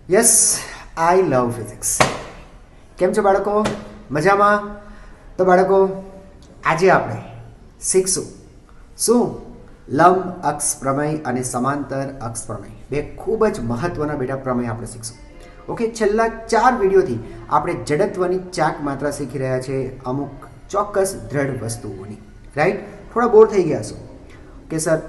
Yes I love physics. કેમ છો બાળકો? મજામાં? તો બાળકો આજે આપણે શીખશું શું લંબ અક્ષ પ્રમેય અને સમાંતર અક્ષ પ્રમેય, બે ખૂબ જ મહત્વના બેટા પ્રમેય આપણે શીખશું. ઓકે, છેલ્લા 4 વિડીયોથી આપણે જડત્વની ચાક માત્રા શીખી રહ્યા છે અમુક ચોક્કસ દ્રઢ વસ્તુઓની. રાઈટ? થોડા બોર થઈ ગયા છો કે સર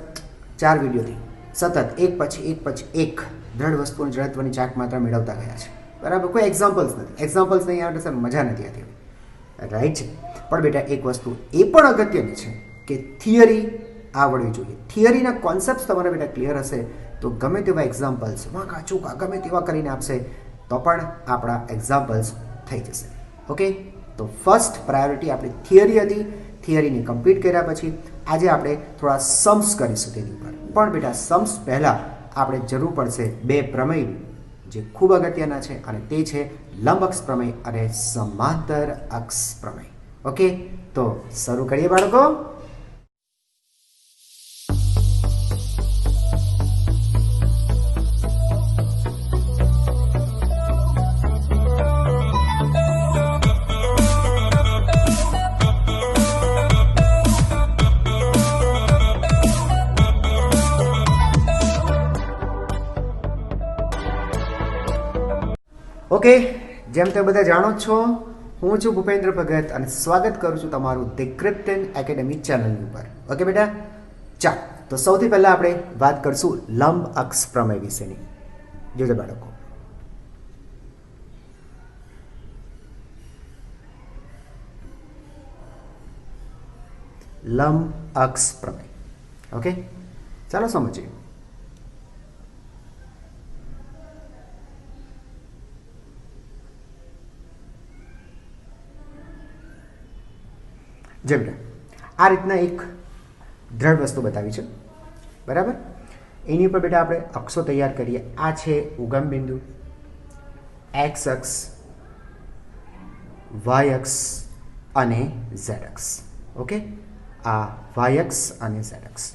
4 વિડીયોથી સતત એક પછી એક દ્રઢ વસ્તુઓની જડત્વની ચાક માત્રા મેળવતા ગયા છે. બરાબર? કોઈ એક્ઝામ્પલ્સ નહીં આવે સર મજા નથી આવતી. રાઈટ છે. પણ બેટા એક વસ્તુ એ પણ અગત્યની છે કે થિયરી આવડવી જોઈએ. થિયરીના કોન્સેપ્ટ તમારા બેટા ક્લિયર હશે તો ગમે તેવા એક્ઝામ્પલ્સ વાંકા ચૂકા ગમે તેવા કરીને આપશે તો પણ આપણા એક્ઝામ્પલ્સ થઈ જશે. ઓકે, તો ફર્સ્ટ પ્રાયોરિટી આપણી થિયરી હતી. થિયરીને કમ્પ્લીટ કર્યા પછી આજે આપણે થોડા सम्स કરીશું તેની ઉપર. પણ બેટા सम्स પહેલાં આપણે જરૂર પડશે બે પ્રમેય જે ખૂબ અગત્યના છે અને તે છે લંબ અક્ષ પ્રમેય અને સમાંતર અક્ષ પ્રમેય. ઓકે, તો શરૂ કરીએ બાળકો. ઓકે, જેમ તમે બધા જાણો છો હું છું ભૂપેન્દ્ર ભગત અને સ્વાગત કરું છું તમારું ધ ક્રિપ્ટન એકેડમી ચેનલની ઉપર. ઓકે બેટા, ચાલો તો સૌથી પહેલાં આપણે વાત કરશું લંબ અક્ષ પ્રમેય વિશેની. જોજો બાળકો, લંબ અક્ષ પ્રમેય. ઓકે, ચાલો સમજીએ. જેમ આ રીતના એક દ્રઢ વસ્તુ બતાવી છે. બરાબર? એની ઉપર બેટા આપણે અક્ષો તૈયાર કરીએ. આ છે ઉગમ બિંદુ, એક્સ અક્ષ, વાય અક્ષ અને ઝેડ અક્ષ. ઓકે, આ વાય અક્ષ અને ઝેડ અક્ષ.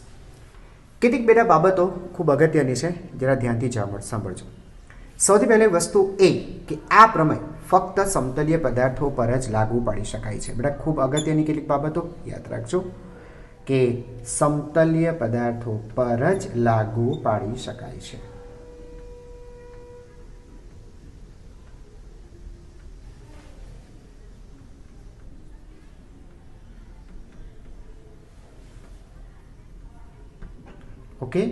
કેટલીક બેટા બાબતો ખૂબ અગત્યની છે, જરા ધ્યાનથી સાંભળજો. સૌથી પહેલી વસ્તુ એ કે આ પ્રમેય ફક્ત સમતલીય પદાર્થો પર જ લાગુ પાડી શકાય છે. બેટા ખૂબ અગત્યની કેટલીક બાબતો યાદ રાખજો કે સમતલીય પદાર્થો પર જ લાગુ પાડી શકાય છે. ઓકે,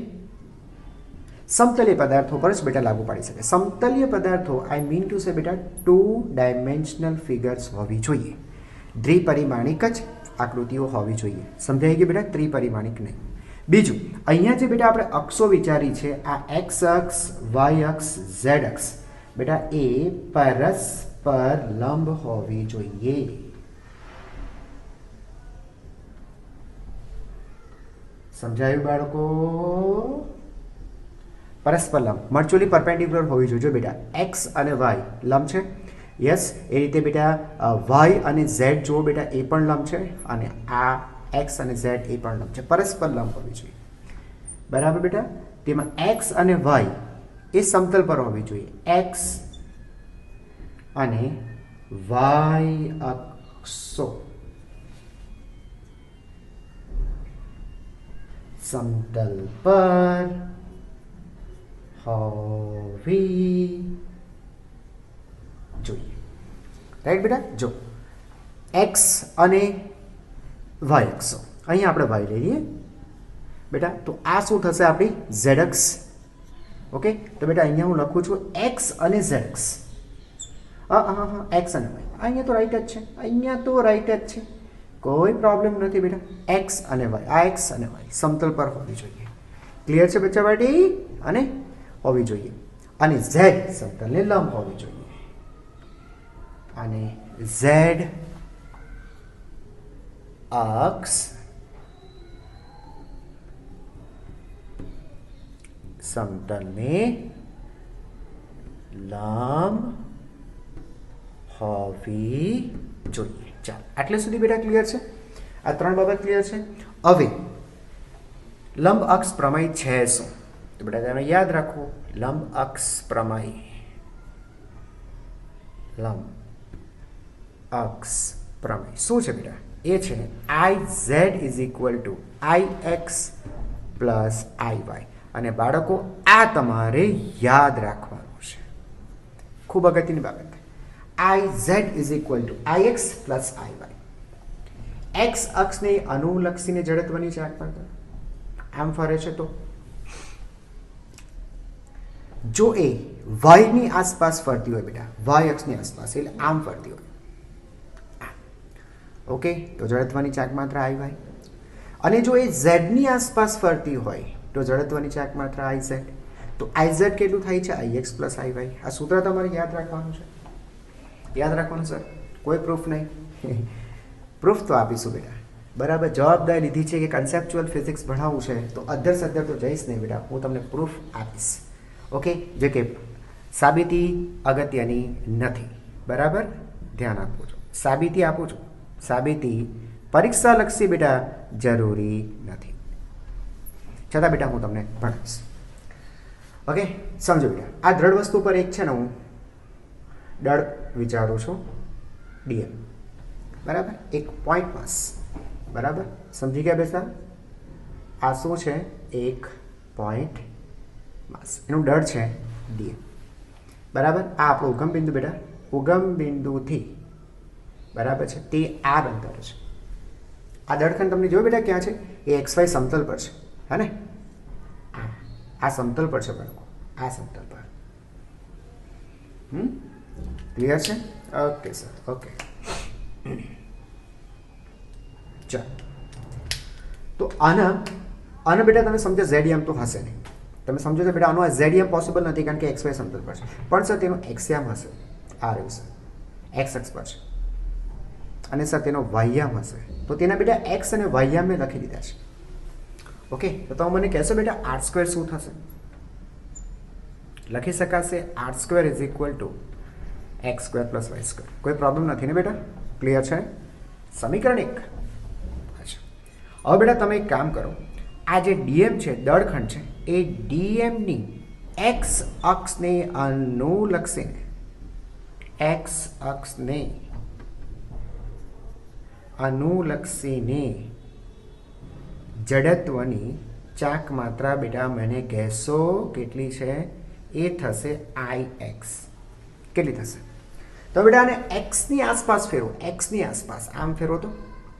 સમતલીય પદાર્થો પર જ બેટા લાગુ પાડી શકે. સમતલીય પદાર્થો આઈ મીન ટુ સે બેટા 2 ડાયમેન્શનલ ફિગર્સ હોવી જોઈએ. દ્વિપરિમાણિક જ આકૃતિઓ હોવી જોઈએ. સમજાઈ ગઈ બેટા? ત્રિપરિમાણિક નહીં. બીજું, અહીંયા જે બેટા આપણે અક્ષો વિચારી છે આ એક્સ અક્ષ, વાય અક્ષ, ઝેડ અક્ષ બેટા એ પરસ્પર લંબ હોવી જોઈએ. સમજાયું બાળકો? પરસ્પર લંબ, મર્ચ્યુઅલી પરપેન્ડિક્યુલર હોવી જોઈએ. જો બેટા એક્સ અને વાય લંબ છે, યસ, એ રીતે બેટા વાય અને ઝેડ જુઓ બેટા એ પણ લંબ છે અને આ એક્સ અને ઝેડ એ પણ લંબ છે. પરસ્પર લંબ હોવી જોઈએ. બરાબર બેટા? તેમાં એક્સ અને વાય એ સમતલ પર હોવી જોઈએ. એક્સ અને વાય અક્ષો સમતલ પર હોવી જોઈએ. રાઈટ બેટા? જો એક્સ અને વાય અક્ષો, અહીંયા આપણે વાય લઈએ બેટા, તો આ શું થશે આપણી ઝેડ અક્ષ. ઓકે, તો બેટા અહીંયા હું લખું છું એક્સ અને ઝેડ અક્ષ. એક્સ અને વાય અહીંયા તો રાઈટ જ છે, અહીંયા તો રાઈટ જ છે, કોઈ પ્રોબ્લેમ નથી બેટા. એક્સ અને વાય, આ એક્સ અને વાય સમતલ પર હોવી જોઈએ. ક્લિયર છે બચ્ચા પાર્ટી? અને હોવી જોઈએ. અને ઝેડ સમતલને લંબ હોવી જોઈએ. અને ઝેડ અક્ષ સમતલને લંબ હોવી જોઈએ. ચાલો, આટલે સુધી બેટા ક્લિયર છે? આ 3 બાબત ક્લિયર છે. હવે લંબ અક્ષ પ્રમેય છે શું? તો બેટા તમે યાદ રાખો લંબ અક્ષ પ્રમેય લંબ અક્ષ પ્રમેય શું છે બેટા? એ છે I Z is equal to I x plus I y. અને બાળકો આ તમારે યાદ રાખવાનું છે, ખૂબ અગત્યની બાબત. I Z is equal to I x plus I y. X અક્ષને અનુલક્ષીને જડત્વની ચાક પર આમ ફરે છે તો જો એ વાયની આસપાસ ફરતી હોય બેટા, વાય અક્ષની આસપાસ એટલે આમ ફરતી હોય, ઓકે, તો જડત્વની ચાક માત્ર આઈ વાય. અને જો એ ઝેડની આસપાસ ફરતી હોય તો જડત્વની ચાક માત્ર આઈ ઝેડ. તો આઈ ઝેડ કેટલું થાય છે? I x plus I y. આ સૂત્ર તમારે યાદ રાખવાનું છે, યાદ રાખવાનું સર. કોઈ પ્રૂફ નહીં, પ્રૂફ તો આપીશું બેટા, બરાબર. જવાબદારી લીધી છે કે કન્સેપ્ચ્યુઅલ ફિઝિક્સ ભણાવવું છે તો અધર સદ્ધર તો જઈશ નહીં બેટા, હું તમને પ્રૂફ આપીશ, ઓકે. જે કે સાબિતી અગત્યની નથી, બરાબર, ધ્યાન આપવું છું. સાબિતી આપું છું, સાબિતી પરીક્ષાલક્ષી બેટા જરૂરી નથી, છતાં બેટા હું તમને ભણાવીશ, ઓકે. સમજો બેટા, આ દ્રઢ વસ્તુ પર એક છે ને હું દળ વિચારું છું, ડીએમ, બરાબર, એક પોઈન્ટ માસ, બરાબર, સમજી ગયા બેસા? આ શું છે? એક પોઈન્ટ માસ, એનું દળ છે ડીએમ, બરાબર. આ આપણો ઉગમ બિંદુ બેટા, ઉગમ બિંદુથી, બરાબર છે, તે આર અંતર છે. આ દળખંડ તમને જોયું બેટા ક્યાં છે? એ એક્સ વાય સમતલ પર છે, હે ને? આ સમતલ પર છે બાળકો, આ સમતલ પર. ક્લિયર છે? Okay sir, okay. ચાલો, તો આના બેટા તમે સમજો ઝેડ તો હશે નહીં. તમે સમજો છો બેટા આનો ઝેડ પોસિબલ નથી કારણ કે એક્સ વાય સમતલ પર છે, પણ સર તેનો એક્સયામ હશે, આ રહ્યું સર, એક્સ અક્ષ પર છે. અને સર તેનો વાયયામ હશે, તો તેના બેટા એક્સ અને વાયયામ મેં લખી દીધા છે, ઓકે. તો તમે મને કહેશો બેટા આર સ્ક્વેર શું થશે? લખી શકાશે r square is equal to x square plus y square. કોઈ પ્રોબ્લેમ નથી ને બેટા? ક્લિયર છે? સમીકરણ 1. અચ્છા, હવે બેટા તમે એક કામ કરો, આ જે ડીએમ છે, દળખંડ છે, એ ડીએમની એક્સ અક્ષને અનુલક્ષીને, એક્સ અક્ષને અનુલક્ષીને જડત્વની ચાક માત્રા બેટા મને કહેશો કેટલી છે? એ થશે આઈ એક્સ. કેટલી થશે? તો બેટા આને એક્સની આસપાસ ફેરવો, એક્સની આસપાસ આમ ફેરવો તો,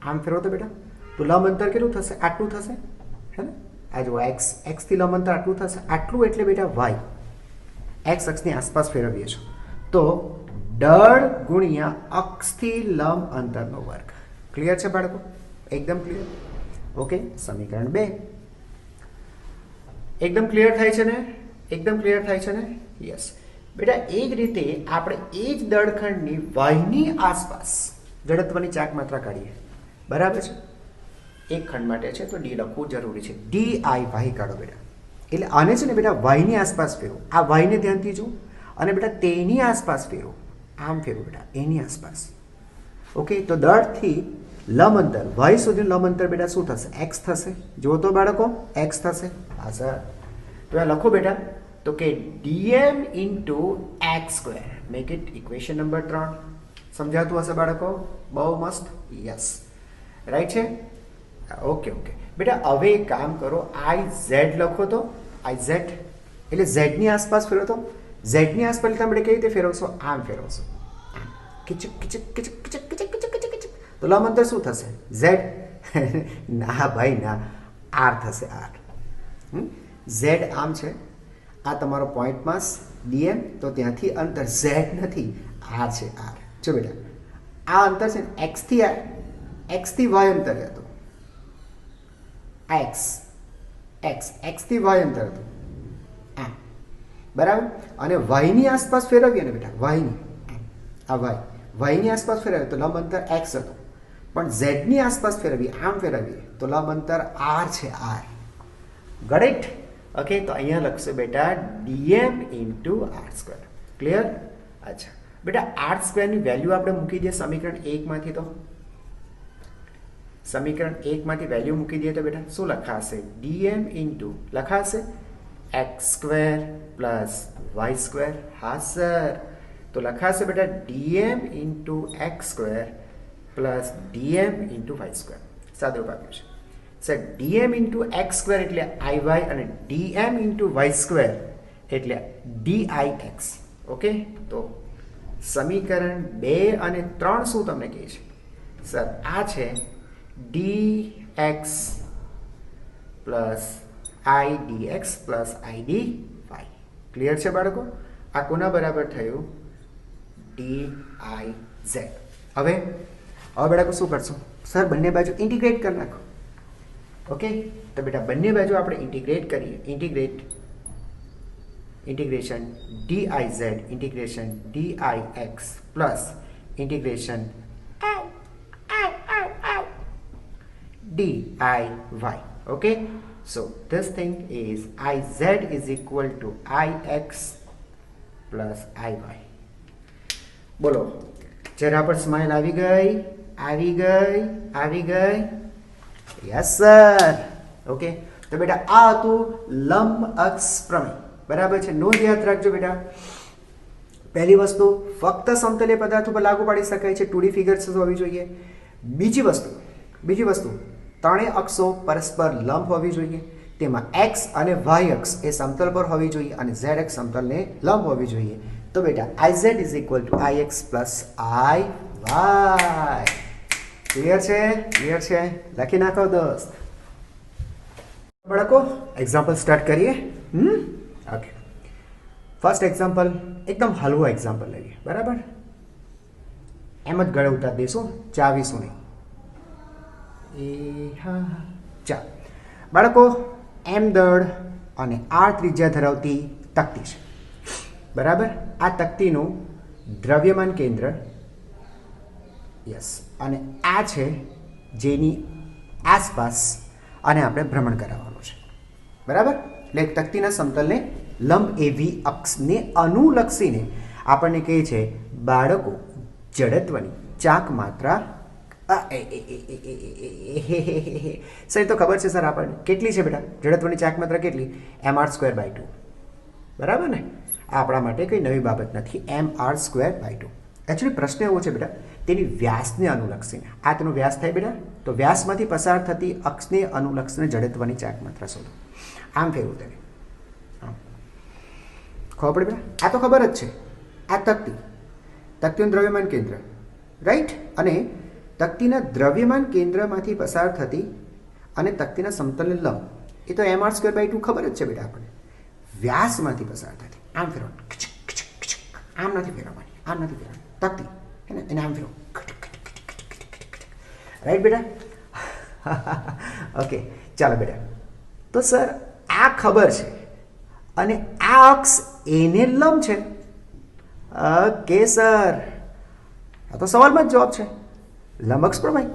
આમ ફેરવો તો બેટા, તો લંબ અંતર કેટલું થશે? આટલું થશે, હે ને? આ જો એક્સ, એક્સથી લંબ અંતર આટલું થશે, આટલું એટલે બેટા વાય, એક્સ અક્ષની આસપાસ ફેરવીએ છો તો દળ ગુણ્યા અક્ષથી લંબ અંતરનો વર્ગ. ક્લિયર છે બાળકો? એકદમ ક્લિયર, ઓકે. સમીકરણ 2 એકદમ ક્લિયર થાય છે ને? એકદમ ક્લિયર થાય છે ને? યસ બેટા. એ જ રીતે આપણે એ જ દળખંડની વાયની આસપાસ જડત્વની ચાક માત્રા કાઢીએ, બરાબર છે. એક ખંડ માટે છે તો ડી લખવું જરૂરી છે, ડી આઈ વાય કાઢો બેટા. એટલે આને છે ને બેટા વાયની આસપાસ ફેરવો, આ વાયને ધ્યાનથી જો, અને બેટા તેની આસપાસ ફેરવો, આમ ફેરવો બેટા, એની આસપાસ, ઓકે. તો દળથી લંબ અંતર, વાય સુધી લંબ અંતર બેટા શું થશે? એક્સ થશે. જો તો બાળકો એક્સ થશે. હા સર. તો આ લખો બેટા, તો કે DM into x square, make it equation number 3. સમજાતું હશે બાળકો? બહુ મસ્ત, યસ, રાઈટ છે, ઓકે, ઓકે. બેટા હવે એક કામ કરો, આઈ ઝેડ લખો તો, આઈ ઝેડ એટલે ઝેડની આસપાસ ફેરવો તો, ઝેડની આસપાસ તમે કેવી રીતે ફેરવશો? આમ ફેરવશો, કિચક કિચક કિચક કિચક કિચક કિચક કિચક. તો લંબ અંતર શું થશે? ઝેડ. ના ભાઈ ના, આર થશે, આર. ઝેડ આમ છે, આ તમારો પોઈન્ટ માસ ડીએમ, તો ત્યાંથી અંતર ઝેડ નથી, આર છે, આર. જો બેટા આ અંતર છે એક્સથી વાય અંતર હતું, એક્સ એક્સથી વાય અંતર હતું, આ બરાબર. અને વાયની આસપાસ ફેરવીએ ને બેટા, વાયની, આ વાયની આસપાસ ફેરવીએ તો લંબ અંતર એક્સ હતું, પણ ઝેડની આસપાસ ફેરવીએ, આમ ફેરવીએ તો લંબ અંતર આર છે, આર. ગરેટ, ઓકે. તો અહીંયા લખશે બેટા dm into r square. Clear? અચ્છા બેટા, આર સ્ક્વેરની વેલ્યુ આપણે મૂકી દઈએ સમીકરણ 1 માંથી. તો સમીકરણ 1 માંથી વેલ્યુ મૂકી દઈએ તો બેટા શું લખાશે? ડીએમ ઇન્ટુ લખાશે x square plus y square. હા સર. તો લખાશે બેટા dm into x square plus dm into y square. સાદુરૂપ આપ્યું છે sir. dm into x square એટલે iy અને dm ઇન્ટુ વાય સ્ક્વેર એટલે dix. ઓકે, તો સમીકરણ 2 અને 3 શું તમને કહે છે સર? આ છે dx plus i dx plus i dy. Clear છે બાળકો? આ કોના બરાબર થયું? diz. હવે બાળકો શું કરશું સર? બંને બાજુ ઇન્ટિગ્રેટ કરી નાખો. ઓકે, તો બેટા બંને બાજુ આપણે ઇન્ટિગ્રેટ કરીએ. Integration diz integration dix plus integration diy. Okay, so this thing is iz is equal to ix plus iy. બોલો, ચહેરા પર સ્માઇલ આવી ગઈ? આવી ગઈ? Yes sir. ઓકે, તો બેટા આ હતું લંબ અક્ષ પ્રમેય. બરાબર છે? નોંધ યાદ રાખજો બેટા. પહેલી વસ્તુ ફક્ત સમતલીય પદાર્થ ઉપર લાગુ પાડી શકાય છે, 2D ફિગર્સ હોવી જોઈએ. બીજી વસ્તુ ત્રણેય અક્ષો પરસ્પર લંબ હોવી જોઈએ. તેમાં x અને y અક્ષ એ સમતલ પર હોવી જોઈએ અને z અક્ષ સમતલને લંબ હોવી જોઈએ. તો બેટા iz is equal to ix plus iy. Clear છે? લખી નાખો દોસ્ત. બાળકો એક્ઝામ્પલ સ્ટાર્ટ કરીએ. ઓકે, ફર્સ્ટ એક્ઝામ્પલ એકદમ હલવો એક્ઝામ્પલ લઈએ. બરાબર? એમ જ ગળે ઉતાર દઈશું, ચાવીશું નહીં. ચાલ બાળકો, એમ દળ અને આર ત્રિજ્યા ધરાવતી તકતી છે. બરાબર? આ તકતીનું દ્રવ્યમાન કેન્દ્ર યસ અને આ છે જેની આસપાસ અને આપણે ભ્રમણ કરાવવાનું છે. બરાબર? એટલે તકતીના સમતલને લંબ એવી અક્ષને અનુલક્ષીને આપણને કહે છે બાળકો જડત્વની ચાક માત્રા. સર તો ખબર છે સર આપણને. કેટલી છે બેટા જડત્વની ચાક માત્રા? કેટલી? mr²/2. બરાબર ને? આ આપણા માટે કંઈ નવી બાબત નથી. mr²/2. એકચ્યુઅલી પ્રશ્ન એવો છે બેટા, તેની વ્યાસને અનુલક્ષીને. આ તેનો વ્યાસ થાય બેટા, તો વ્યાસમાંથી પસાર થતી અક્ષને અનુલક્ષીને જડત્વની ચાક માત્રા શોધો. આમ ફેરવું તેને. ખબર પડે બેટા? આ તો ખબર જ છે. આ તકતીનું દ્રવ્યમાન કેન્દ્ર, રાઈટ? અને તકતીના દ્રવ્યમાન કેન્દ્રમાંથી પસાર થતી અને તકતીના સમતલને લંબ, એ તો mr²/2 ખબર જ છે બેટા આપણને. વ્યાસમાંથી પસાર થતી. આમ ફેરવાનું, આમ નથી ફેરવવાની, તકતી હે ને, એને આમ ફેરવો. રાઈટ બેટા? ઓકે, ચાલો બેટા. તો સર આ ખબર છે અને આ અક્ષ એને લંબ છે. ઓકે સર, આ તો સવાલમાં જ જવાબ છે. લંબ અક્ષ પ્રમેય.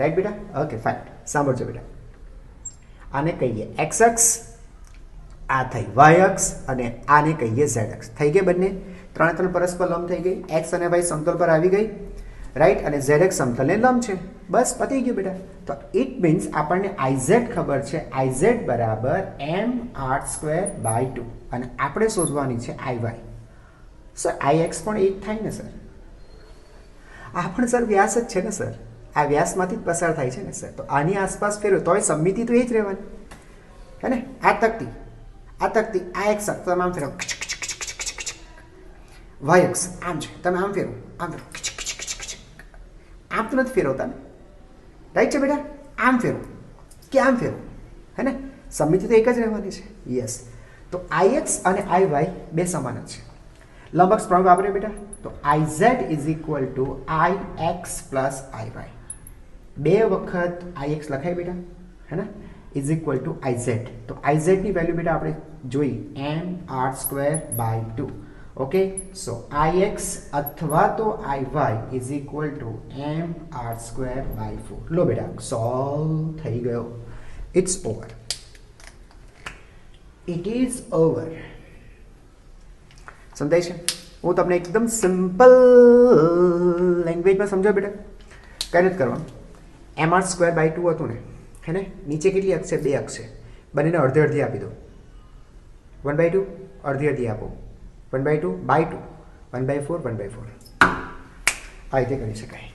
રાઈટ બેટા? Okay fine. સાંભળજો બેટા, આને કહીએ એક્સ અક્ષ, આ થઈ વાય અક્ષ અને આને કહીએ ઝેડ અક્ષ. થઈ ગઈ બંને ત્રણ પરસ્પર લંબ થઈ ગઈ. એક્સ અને વાય સમતલ પર આવી ગઈ, રાઈટ? અને ઝેડ એક્સ સમતલને લંબ છે. બસ પતી ગયું બેટા. તો ઇટ મીન્સ આપણને IZ ખબર છે. IZ બરાબર mr²/2 અને આપણે શોધવાની છે IY. સર IX પણ એ જ થાય ને સર? આ પણ સર વ્યાસ જ છે ને સર? આ વ્યાસમાંથી જ પસાર થાય છે ને સર? તો આની આસપાસ ફેરવો તોય સમમિતિ તો એ જ રહેવાની હે ને? આ તકતી આ એક તમે આમ ફેરવો, વાય અક્ષ આમ છે, તમે આમ ફેરવો, આમ તો નથી ફેરવતા ને? રાઈટ છે બેટા? આમ ફેરવો કે આમ ફેરવો, હે ને? સમમિતિ તો એક જ રહેવાની છે. યસ. તો IX અને IY બે સમાન જ છે. લંબ અક્ષ પ્રમેય વાપરીએ બેટા. તો IZ is equal to IX plus IY. બે વખત IX લખાય બેટા, હે ને? is equal to IZ. તો IZ ની વેલ્યુ બેટા આપણે જોઈ mr²/2. ઓકે, સો IX અથવા તો IY is equal to mr²/4. લો બેટા, સોલ્વ થઈ ગયો. It's over. It is over. સમજાય છે? હું તમને એકદમ સિમ્પલ લેંગ્વેજમાં સમજાવ બેટા. કંઈ નથી કરવાનું. mr²/2 હતું ને, હે ને? નીચે કેટલી અક્ષ છે? 2 અક્ષ છે. બંનેને અડધી અડધી આપી દો. 1/2 અડધી અડધી આપો. 1/2 by 2 1/4 1/4 આ રીતે કરી શકાય.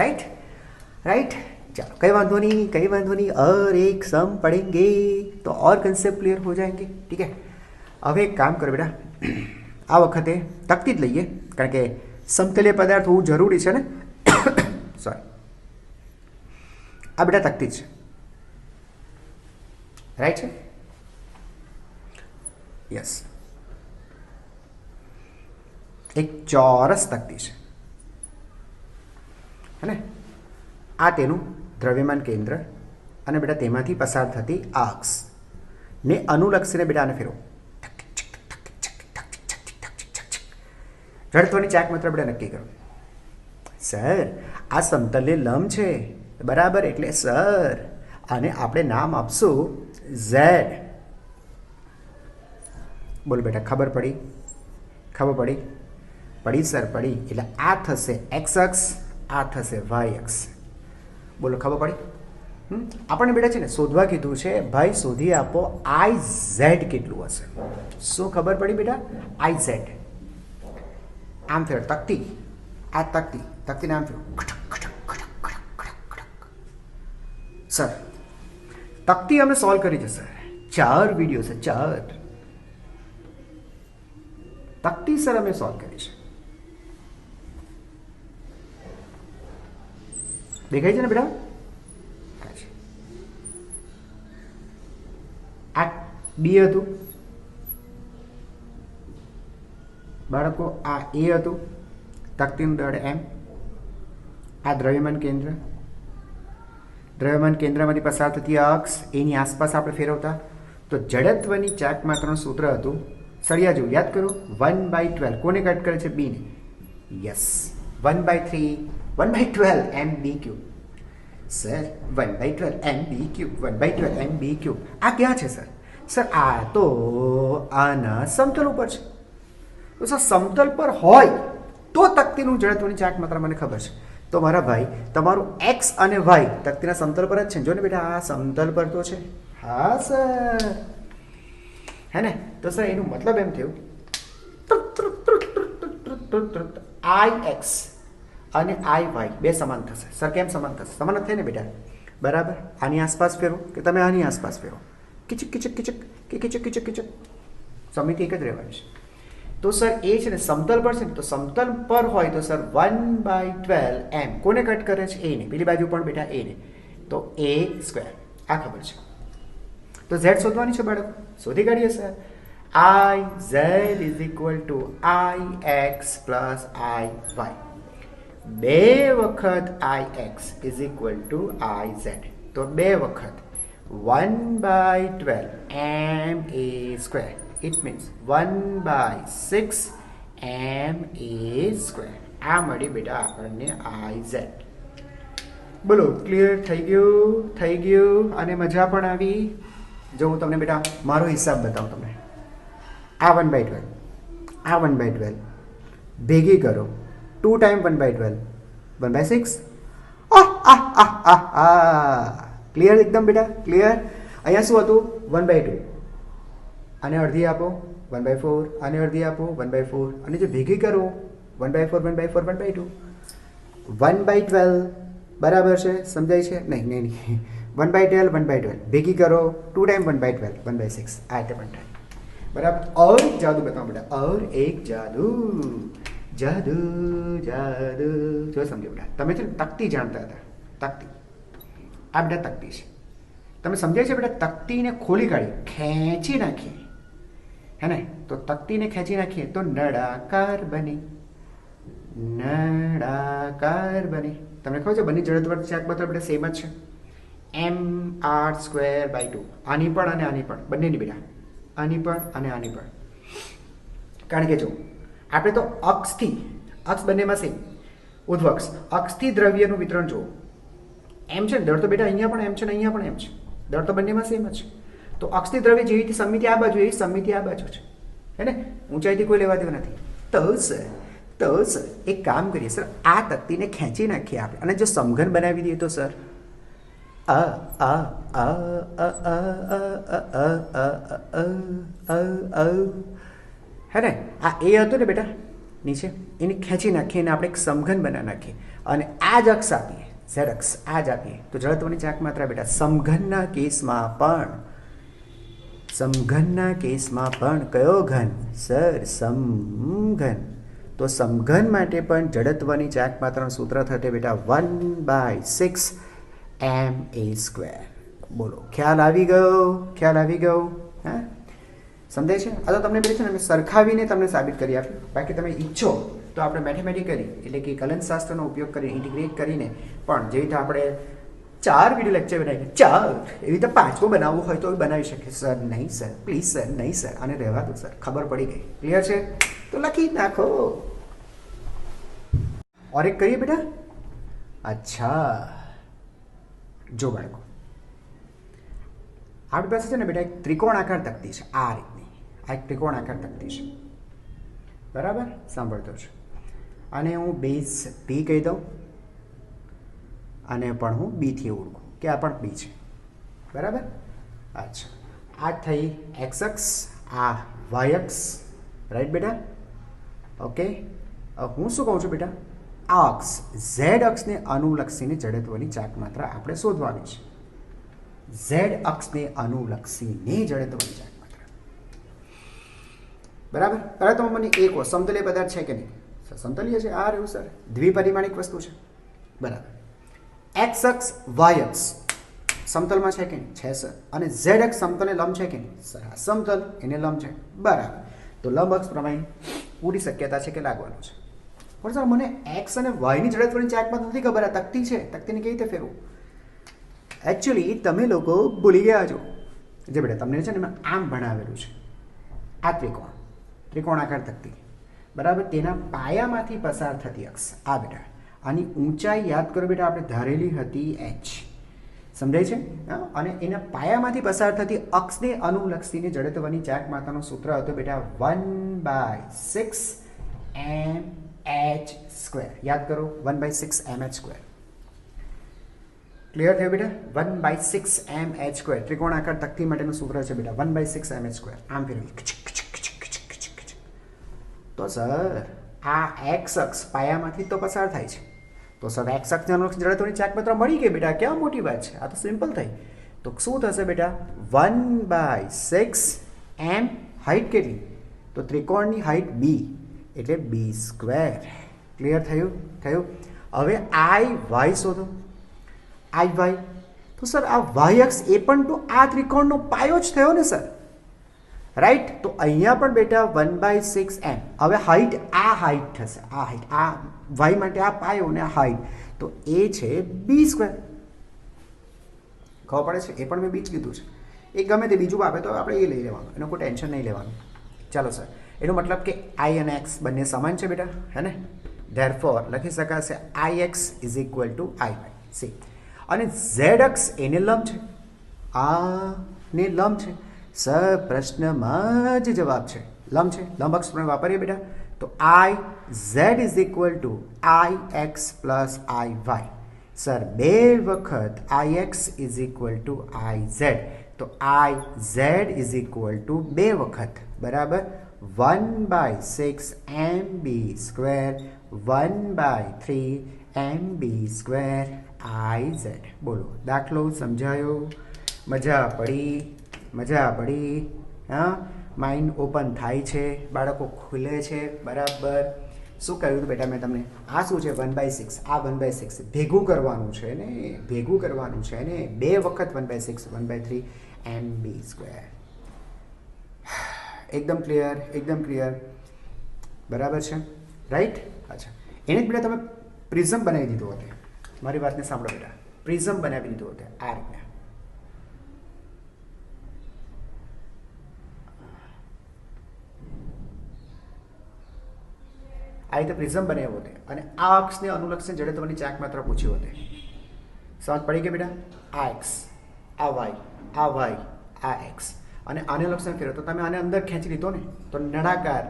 Right right. चलो कई बात नहीं और एक सम पढ़ेंगे तो और कंसेप्ट क्लियर हो जाएंगे. ठीक है. હવે એક કામ કરો બેટા, આ વખતે તકતી જ લઈએ કારણ કે સમતલીય પદાર્થ હોવું જરૂરી છે ને. સોરી, આ બેટા તકતી છે. રાઈટ છે? યસ. એક ચોરસ તકતી છે હે ને. આ તેનું દ્રવ્યમાન કેન્દ્ર અને બેટા તેમાંથી પસાર થતી અક્ષ ને અનુલક્ષીને બેટા આને ફેરવો. જડત્વની ચાક માત્ર બેટા નક્કી કરો. સર આ સમતલે લંબ છે બરાબર, એટલે સર આને આપણે નામ આપશું ઝેડ. બોલો બેટા, ખબર પડી? ખબર પડી? પડી સર, પડી. એટલે આ થશે એક્સ અક્ષ, આ થશે વાય અક્ષ. બોલો ખબર પડી? આપણને બેટા છે ને શોધવા કીધું છે, ભાઈ શોધી આપો આઈ ઝેડ કેટલું હશે. શું ખબર પડી બેટા? I Z. આમ ફેર તકતી, આ તકતી, તકતીને આમ ફેર સર. તકતી અમે સોલ્વ કરી છે સર, 4 વિડીયો છે, 4 તકતી સર અમે સોલ્વ કરી છે. દેખાય છે ને બેટા? આ બી હતું બાળકો, આ એ હતું તકતીનું દળ એમ. આ દ્રવ્યમાન કેન્દ્ર, દ્રવ્યમાન કેન્દ્રમાંથી પસાર થતી અક્ષ, એની આસપાસ આપણે ફેરવતા. તો જડત્વની ચાક માત્રનું સૂત્ર હતું સળિયા જેવું, યાદ કરો, 1/12. કોને કટ કરે છે? બી ને. Yes, 1/3 1/12 mb cube. Sir 1/12 mb cube, 1/12 mb cube. આ ક્યાં છે સર? સર આ તો આના સમતલ ઉપર છે. તો સર સમતલ પર હોય તો તકતીનું જડત્વની ચાક માત્ર મને ખબર છે. તો મારા ભાઈ તમારું એક્સ અને વાય તકતીના સમતલ પર જ છે. જો ને બેટા આ સમતલ પર તો છે. હા સર, હે ને? તો સર એનું મતલબ એમ થયું આઈ એક્સ અને આઈ વાય બે સમાન થશે. સર કેમ સમાન થશે? સમાન જ થાય ને બેટા, બરાબર. આની આસપાસ ફેરો કે તમે આની આસપાસ ફેરો, કિચક કિચક કિચક કે કિચક કિચક કિચક, સમિતિ એક જ રહેવાની છે. તો સર એ છે ને સમતલ પર છે ને, તો સમતલ પર હોય તો સર 1/12 એમ કોને કટ કરે છે? એ ને. પેલી બાજુ પણ બેટા એ ને, તો a સ્ક્વેર. આ ખબર છે. તો ઝેડ શોધવાની છે બાળકો, શોધી કાઢીએ sir. I Z is equal to I x plus I Y. 2 વખત I X is equal to I Z. તો 2 વખત 1/12 M A square. It means 1/6 M A square. આ મળી બેટા આપણને આઈ ઝેડ. બોલો ક્લિયર થઈ ગયું? થઈ ગયું? અને મજા પણ આવી? જો હું તમને બેટા મારો હિસાબ બતાવું તમને. આ 1/12, આ 1/12 ભેગી કરો, 2 ટાઈમ 1/12 1/6. ક્લિયર એકદમ બેટા, ક્લિયર. અહીંયા શું હતું? 1/2. આને અડધી આપો 1/4, આને અડધી આપો 1/4, અને જો ભેગી કરો 1/4 1/4 1/2 1/12 બરાબર છે? સમજાય છે? નહીં નહીં નહીં, 1/12 1/12 ભેગી કરો 2 ટાઈમ 1/12 1/6. આ રીતે પણ થાય, બરાબર. और एक जादू बताओ बेटा, और एक जादू. જાદુ જાદુ જો સમજો બેટા. તમે છે ને તકતી જાણતા હતા, તકતી. આ બેટા તકતી છે. તમે સમજાય છે બેટા? તકતીને ખોલી કાઢી, ખેંચી નાખીએ, હે ને? તો તકતીને ખેંચી નાખીએ તો નળાકાર બની, નળાકાર બની. તમને ખબર છે બંને જડત્વની ચાક માત્ર બેટા સેમ જ છે, mr²/2. આની પણ અને આની પણ, બંનેની બેટા, આની પણ અને આની પણ. કારણ કે જો આપણે તો અક્ષથી, અક્ષ બંનેમાં સેમ, ઉધ્વક્ષ અક્ષથી દ્રવ્યનું વિતરણ જુઓ. એમ છે ને દળ તો બેટા અહીંયા પણ એમ છે ને અહીંયા પણ એમ છે, દળ તો બંનેમાં સેમ જ છે. તો અક્ષથી દ્રવ્ય જેવી રીતે સમિતિ આ બાજુ, એવી સમિતિ આ બાજુ છે, હે ને? ઊંચાઈથી કોઈ લેવા દેવા નથી. તો સર એક કામ કરીએ સર, આ તકતીને ખેંચી નાખીએ આપણે, અને જો સમઘન બનાવી દઈએ તો સર હે ને? આ એ હતું ને બેટા, નીચે એને ખેંચી નાખીએ અને આપણે એક સમઘન બનાવી નાખીએ અને આ જ અક્ષ આપીએ, ઝેડ અક્ષ આ જ આપીએ તો જડત્વની ચાક માત્રા બેટા સમઘનના કેસમાં પણ કયો ઘન સર? સમઘન. તો સમઘન માટે પણ જડત્વની ચાક માત્રાનું સૂત્ર થશે બેટા 1/6 ma². બોલો, ખ્યાલ આવી ગયો? હા, સમજાય છે? આ તો તમને બે છે ને સરખાવીને તમને સાબિત કરી આપ્યું. બાકી તમે ઈચ્છો તો આપણે મેથેમેટિકલી એટલે કે કલનશાસ્ત્રનો ઉપયોગ કરી ઇન્ટિગ્રેટ કરીને પણ જે રીતે આપણે 4 વિડીયો લેક્ચર બનાવીને 4 એવી રીતે 5મો બનાવવું હોય તો બનાવી શકીએ. સર નહીં સર, પ્લીઝ સર, નહીં સર, આને રહેવા દો સર, ખબર પડી ગઈ. ક્લિયર છે? તો લખી જ નાખો. और एक करिए बेटा. अच्छा, જો બાળકો, આપણી પાસે છે ને બેટા એક ત્રિકોણાકાર તકતી છે આ રીતની. આ એક ત્રિકોણાકાર તકતી છે, બરાબર? સાંભળતો છે. અને હું બેઝ પી કહી દઉં અને પણ હું બીથી ઓળખું કે આ પણ પી છે, બરાબર? અચ્છા, આ થઈ એક્સ અક્ષ, આ વાય અક્ષ, રાઈટ બેટા? ઓકે, હું શું કહું છું બેટા? આ અક્ષ ઝેડ અક્ષને અનુલક્ષીને જડત્વની ચાક માત્રા આપણે શોધવાની છે. ઝેડ અક્ષને અનુલક્ષીને જડત્વની ચાક માત્રા, બરાબર? હવે તો મને એક સમતલીય પદાર્થ છે કે નહીં? સમતલીય છે. આ રહ્યું સર, દ્વિપરિમાણિક વસ્તુ છે, બરાબર? એક્સ અક્ષ વાય અક્ષ સમતલમાં છે કે નહીં? છે સર. અને ઝેડ અક્ષ સમતલને લંબ છે કે નહીં? સર આ સમતલ એને લંબ છે, બરાબર? તો લંબ અક્ષ પ્રમાણે પૂરી શક્યતા છે કે લાગવાનું છે. પણ સર મને એક્સ અને વાયની જડત્વની ચાક માત્રા નથી ખબર. આ તકતી છે, તકતીને કેવી રીતે ફેરવું? એકચ્યુઅલી તમે લોકો ભૂલી ગયા છો. જે બેટા તમને છે ને મેં આમ ભણાવેલું છે. આ ત્રિકોણાકાર તકતી, બરાબર? તેના પાયામાંથી પસાર થતી અક્ષ આ બેટા. આની ઊંચાઈ યાદ કરો બેટા, આપણે ધારેલી હતી h. સમજાય છે? અને એના પાયામાંથી પસાર થતી અક્ષને અનુલક્ષીને જડત્વની ચાક માત્રાનું સૂત્ર હતું બેટા 1/6 mh². યાદ કરો, 1/6 mh². ક્લિયર થયું બેટા? 1/6 mh². ત્રિકોણાકાર તકતી માટેનું સૂત્ર છે બેટા 1/6 mh². આમ ફેરવી તો સર આ એક્સ અક્ષ પાયામાંથી તો પસાર થાય છે. તો સર એક્સ અક્ષને અનુલક્ષીને જડત્વની ચાક માત્રા મળી ગઈ બેટા. કેવા મોટી વાત છે? આ તો સિમ્પલ થઈ. તો શું થશે બેટા? 1/6 m. હાઈટ કેટલી? તો ત્રિકોણની હાઈટ b એટલે b². ક્લિયર થયું? હવે આઈ વાય શોધો. આઈ વાય તો સર આ વાય અક્ષ એ પણ તો આ ત્રિકોણનો પાયો જ થયો ને સર, રાઈટ? તો અહીંયા પણ બેટા 1/6 m. હવે હાઈટ આ હાઈટ થશે, આ હાઈટ, આ વાય માટે આ પાયો ને આ હાઈટ, તો એ છે b². ખબર પડે છે? એ પણ મેં બી જ કીધું છે. એ ગમે તે બીજું આપે તો આપણે એ લઈ લેવાનું, એનું કોઈ ટેન્શન નહીં લેવાનું. ચાલો સર, એનો મતલબ કે આઈ અને એક્સ બંને સમાન છે બેટા, હે ને? ધેરફોર લખી શકાશે ix is equal two iy. C, અને ઝેડ અક્ષ એને લંબ છે, આને લંબ છે. સર પ્રશ્નમાં જ જવાબ છે, લંબ છે. લંબ અક્ષ પણ વાપરીએ બેટા. તો i z is equal two ix plus iy. Sir બે વખત ix is equal two iz, તો iz ઇઝ ઇક્વલ ટુ બે વખત, બરાબર? 1/6 mb², 1/3 mb² iz. બોલો, દાખલો સમજાયો? મજા પડી? હા, માઇન્ડ ઓપન થાય છે, બાળકો ખુલે છે, બરાબર? શું કહ્યું બેટા મેં તમને? આ શું છે? 1/6. આ 1/6 ભેગું કરવાનું છે ને, બે વખત 1/6 1/3 mb². એકદમ ક્લિયર, બરાબર છે, રાઈટ? અચ્છા, એને જ બેટા તમે પ્રિઝમ બનાવી દીધો હતો. મારી વાતને સાંભળો બેટા, પ્રિઝમ બનાવી દીધો હતો આ રીતના. આ રીતે પ્રિઝમ બનાવ્યો હતો અને આ અક્ષને અનુલક્ષીને જડત્વની ચાક માત્રા પૂછ્યું હતું. સમજ પડી ગઈ બેટા? આ એક્સ, આ વાય, આ એક્સ, અને આને લક્ષણ ફેરવો તો તમે આને અંદર ખેંચી લીધો ને, તો નળાકાર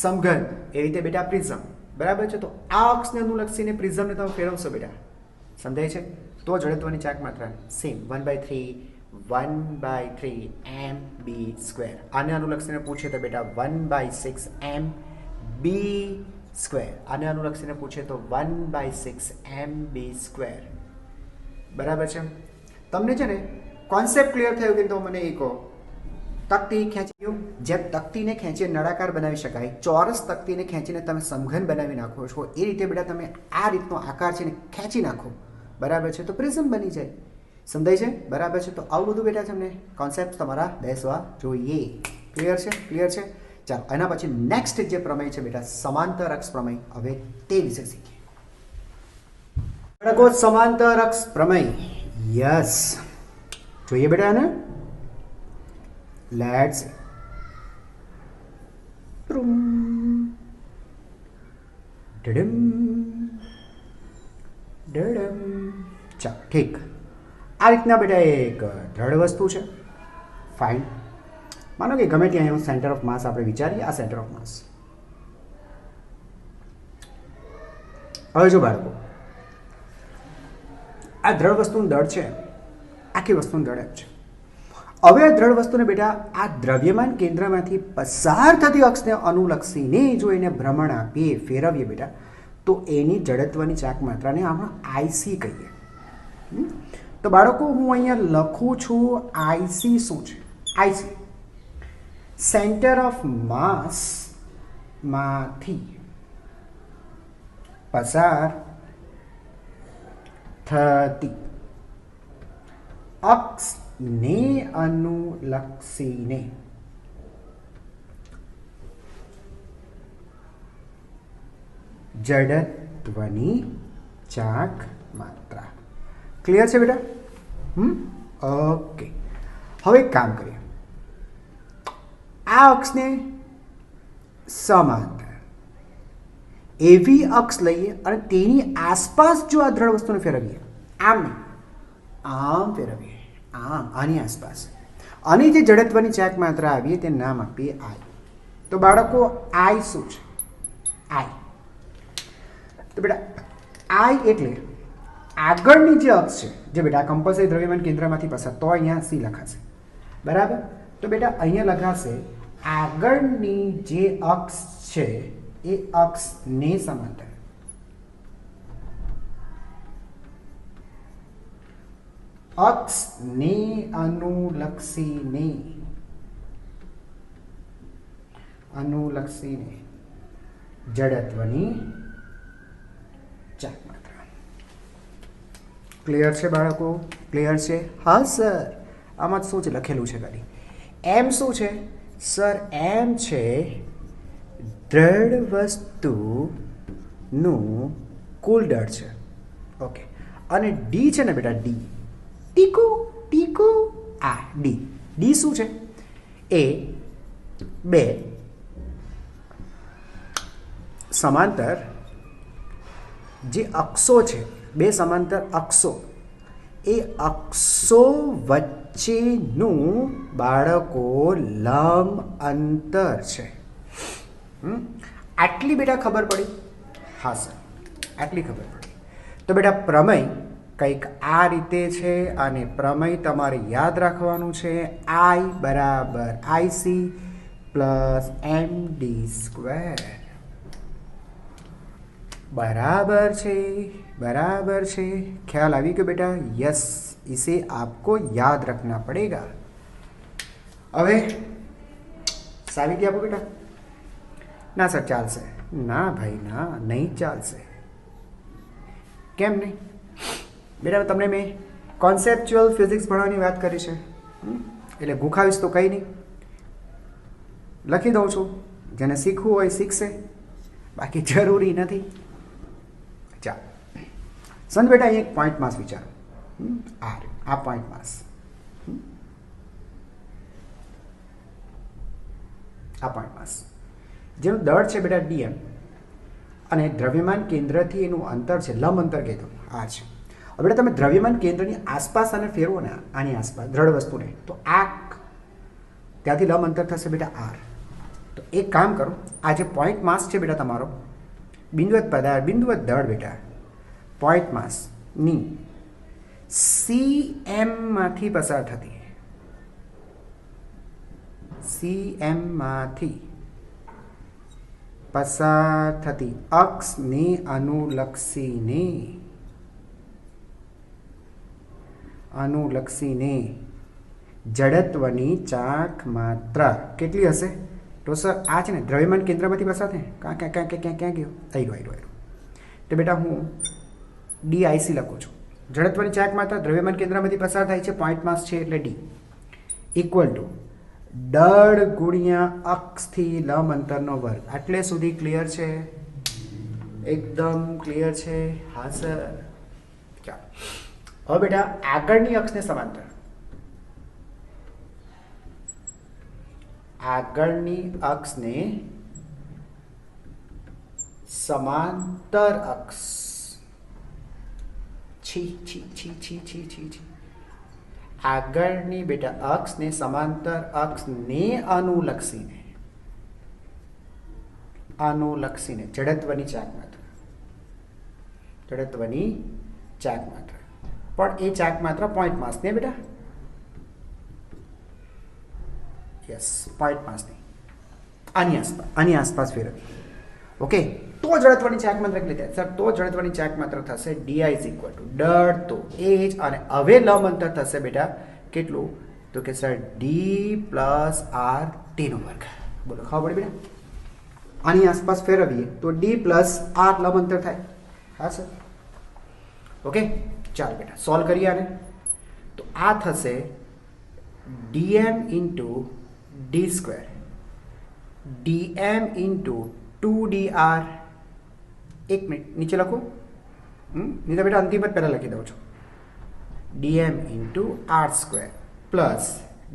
સમઘન એ રીતે બેટા પ્રિઝમ, બરાબર છે? તો આ અક્ષને અનુલક્ષીને પ્રિઝમને તમે ફેરવશો બેટા, સમજાય છે? તો જડત્વની ચાક માત્રા સેમ 1/3 mb². આને અનુલક્ષીને પૂછે તો બેટા 1/6 mb². બી સ્ક્વેર. આને અનુલક્ષીને પૂછે તો 1/6 MB સ્ક્વેર. બરાબર છે. તમને છે ને કોન્સેપ્ટ ક્લિયર થયો કે તો મને એ કહો. તકતી ખેંચી, જેમ તકતીને ખેંચીને નળાકાર બનાવી શકાય, ચોરસ તકતીને ખેંચીને તમે સમઘન બનાવી નાખો છો, એ રીતે બેટા તમે આ રીતનો આકાર છે ને ખેંચી નાખો, બરાબર છે, તો પ્રિઝમ બની જાય. સમજાય છે? બરાબર છે. તો આવું બધું બેટા તમને કોન્સેપ્ટ તમારા બેસવા જોઈએ. ક્લિયર છે? ક્લિયર છે. ચાલો, એના પછી નેક્સ્ટ જે પ્રમેય છે બેટા સમાંતર અક્ષ પ્રમેય, હવે તે વિશે શીખીએ. બાળકો, સમાંતર અક્ષ પ્રમેય. યસ, જોઈએ બેટા આને. લેટ્સ ડડમ ડડમ. ચાલો, ઠીક. આ રીતના બેટા એક દ્રઢ વસ્તુ છે. ફાઇન. માનો કે ગમે ત્યાં એનું સેન્ટર ઓફ માસ આપણે વિચારીએ. આ સેન્ટર ઓફ માસ. હવે જો બાળકો, આ દ્રઢ વસ્તુનું દળ છે, આખી વસ્તુનું દળ એમ છે. હવે આ દ્રઢ વસ્તુને બેટા આ દ્રવ્યમાન કેન્દ્રમાંથી પસાર થતી અક્ષને અનુલક્ષીને જો એને ભ્રમણ આપીએ, ફેરવીએ બેટા, તો એની જડત્વની ચાક માત્રાને આપણે આઈસી કહીએ. તો બાળકો, હું અહીંયા લખું છું આઈસી શું છે? આઈસી સેન્ટર ઓફ માસ માંથી પસાર થતી અક્ષને અનુલક્ષીને જડત્વની ચાક માત્રા. ક્લિયર છે બેટા? ઓકે. હવે એક કામ કરીએ. આ અક્ષને સમાંતર એવી અક્ષ લઈએ અને તેની આસપાસ જો આ દ્રઢ વસ્તુને ફેરવીએ, આમ નહીં, આમ ફેરવીએ, આમ, આની આસપાસ, અને જે જડત્વની ચાક માત્રા આવીએ તે નામ આપીએ આઈ. તો બાળકો, આઈ શું છે? આઈ. તો બેટા આઈ એટલે આગળની જે અક્ષ છે, જે બેટા કમ્પલસરી દ્રવ્યમાન કેન્દ્રમાંથી પસાર, તો અહીંયા સી લખાશે. બરાબર? તો બેટા અહીંયા લખાશે આગળની જે અક્ષ છે એ અક્ષને સમાંતર. અક્ષને અનુલક્ષીને જડત્વની ચાક માત્રા. ક્લિયર છે બાળકો? ક્લિયર છે? હા સર. આમાં શું છે લખેલું છે ખાલી? એમ શું છે સર? એમ છે દ્રઢ વસ્તુનું કુલ દળ છે. ઓકે. અને ડી છે ને બેટા, ડી, ટીકુ ટીકુ, આ ડી. ડી શું છે? એ બે સમાંતર જે અક્ષો છે, બે સમાંતર અક્ષો, એ અક્ષો વચ્ચેનું બાળકો લંબ અંતર છે. આટલી બેટા ખબર પડી? હા સર, આટલી ખબર પડી. તો બેટા પ્રમેય કંઈક આ રીતે છે, અને પ્રમેય તમારે યાદ રાખવાનું છે. આઈ બરાબર આઈસી પ્લસ MD સ્ક્વેર. बराबर છે? बराबर છે? ख्याल આવી ગયો બેટા? यस, इसे आपको याद रखना पड़ेगा. હવે સાબિતી આપો બેટા. ના સર ચાલશે. ના ભાઈ ના, નહીં ચાલશે. કેમ નહીં બેટા? તમને મેં કોન્સેપ્ચ્યુઅલ ફિઝિક્સ ભણવાની વાત કરી છે, એટલે ગુખાવીશ તો કંઈ નહીં, લખી દઉં છું. જેને શીખવું હોય શીખશે, બાકી જરૂરી નથી. ચાલો સમજ બેટા, અહીં એક પોઈન્ટ માસ વિચારો. આ પોઈન્ટ માસ, આ પોઈન્ટ માસ જેનું દળ છે બેટા DM, અને દ્રવ્યમાન કેન્દ્રથી એનું અંતર છે, લંબ અંતર કહેતો આ છે. હવે બેટા તમે દ્રવ્યમાન કેન્દ્રની આસપાસ અને ફેરવો ને, આની આસપાસ દ્રઢ વસ્તુને, તો આ ત્યાંથી લંબ અંતર થશે બેટા R. તો એક કામ કરો, આ જે પોઈન્ટ માસ છે બેટા તમારો, બિંદુવત પદાર્થ, બિંદુવત દળ બેટા, પોઈન્ટ માસની CM માંથી પસાર થતી, CM માંથી પસાર થતી અક્ષને અનુલક્ષીને જડત્વની ચાક માત્રા કેટલી હશે? તો સર આ છે ને દ્રવ્યમાન કેન્દ્રમાંથી પસાર થાય. ક્યાં ગયો? આવ્યો. તો બેટા હું DIC લખું છું. જડત્વની ચાક માત્રા દ્રવ્યમાન કેન્દ્રમાંથી પસાર થાય છે, પોઈન્ટ માસ છે એટલે D ઇક્વલ ટુ દળ ગુણ્યા અક્ષથી લંબ અંતરનો વર્ગ. આટલે સુધી ક્લિયર છે? એકદમ ક્લિયર છે? હા સર. ચાલો હવે બેટા આગળની અક્ષને સમાંતર, આગળની અક્ષને સમાંતર અક્ષ આગળની બેટા અક્ષને સમાંતર અક્ષને અનુલક્ષીને જડત્વની ચાક માત્રા પણ એ ચાક માત્રા પોઈન્ટ માસ ને બેટા, યસ પોઈન્ટ માસ ની આની આસપાસ ફેરવી. ઓકે, તો જડત્વની ચાક માત્રા કેટલી થાય સર? તો જડત્વની ચાક માત્રા થશે DI ઇઝ ઇક્વલ ટુ દળ તો એ જ, અને હવે લંબ અંતર થશે બેટા કેટલું? તો કે સર D પ્લસ R તેનો વર્ગ. બોલો ખબર પડી બેટા? આની આસપાસ ફેરવીએ તો D પ્લસ R લંબ અંતર થાય. હા સર. ઓકે ચાલો બેટા સોલ્વ કરીએ આને. તો આ થશે dm into D square dm into 2dr. એક મિનિટ નીચે લખું, નહીં તો બેટા અંતિમ જ પહેલાં લખી દઉં છું. dm into r square plus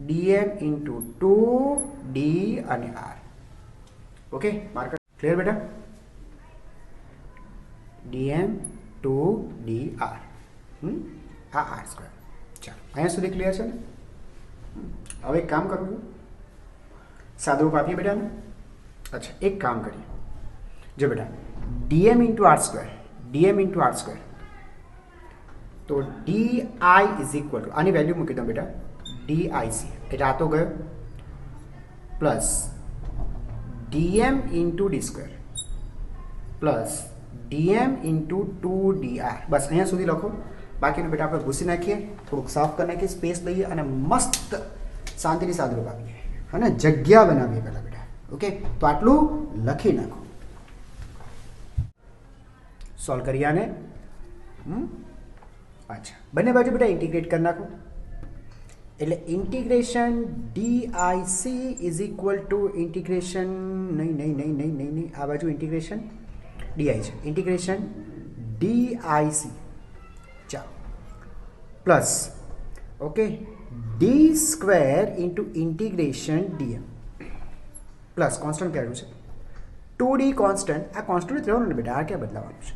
dm into 2d અને r. ઓકે માર્કર ક્લિયર બેટા? dm 2dr આ r સ્ક્વેર. ચાલો અહીંયા સુધી ક્લિયર છે ને? હવે એક કામ કરું છું, સાદુરૂપ આપીએ બેટા. અચ્છા એક કામ કરીએ, જો બેટા dm ઇન્ટુ r સ્ક્વેર તો di ઇઝ ઇક્વલ ટુ આની વેલ્યુ મૂકી દઉં બેટા DIC એટલે આ તો ગયો plus dm into d square plus dm into 2dr. બસ અહીંયા સુધી લખો. બાકીનું બેટા આપણે ભૂસી નાખીએ, થોડુંક સાફ કરી નાખીએ, સ્પેસ લઈએ અને મસ્ત શાંતિથી સાદુરૂપ આપીએ અને જગ્યા બનાવીએ પહેલાં બેટા. ઓકે તો આટલું લખી નાખો. સોલ્વ કરીએ આને. અચ્છા બંને બાજુ બેટા ઇન્ટિગ્રેટ કરી નાખો. એટલે integration DIC is equal two integration નહીં આ બાજુ ઇન્ટિગ્રેશન DI છે, ઇન્ટિગ્રેશન DIC. ચાલો plus okay D square into integration dm plus constant કહેલું છે 2D કોન્સ્ટન્ટ. આ કોન્સ્ટન્ટ રહેવાનું ને બેટા, આ ક્યાં બદલાવાનું છે?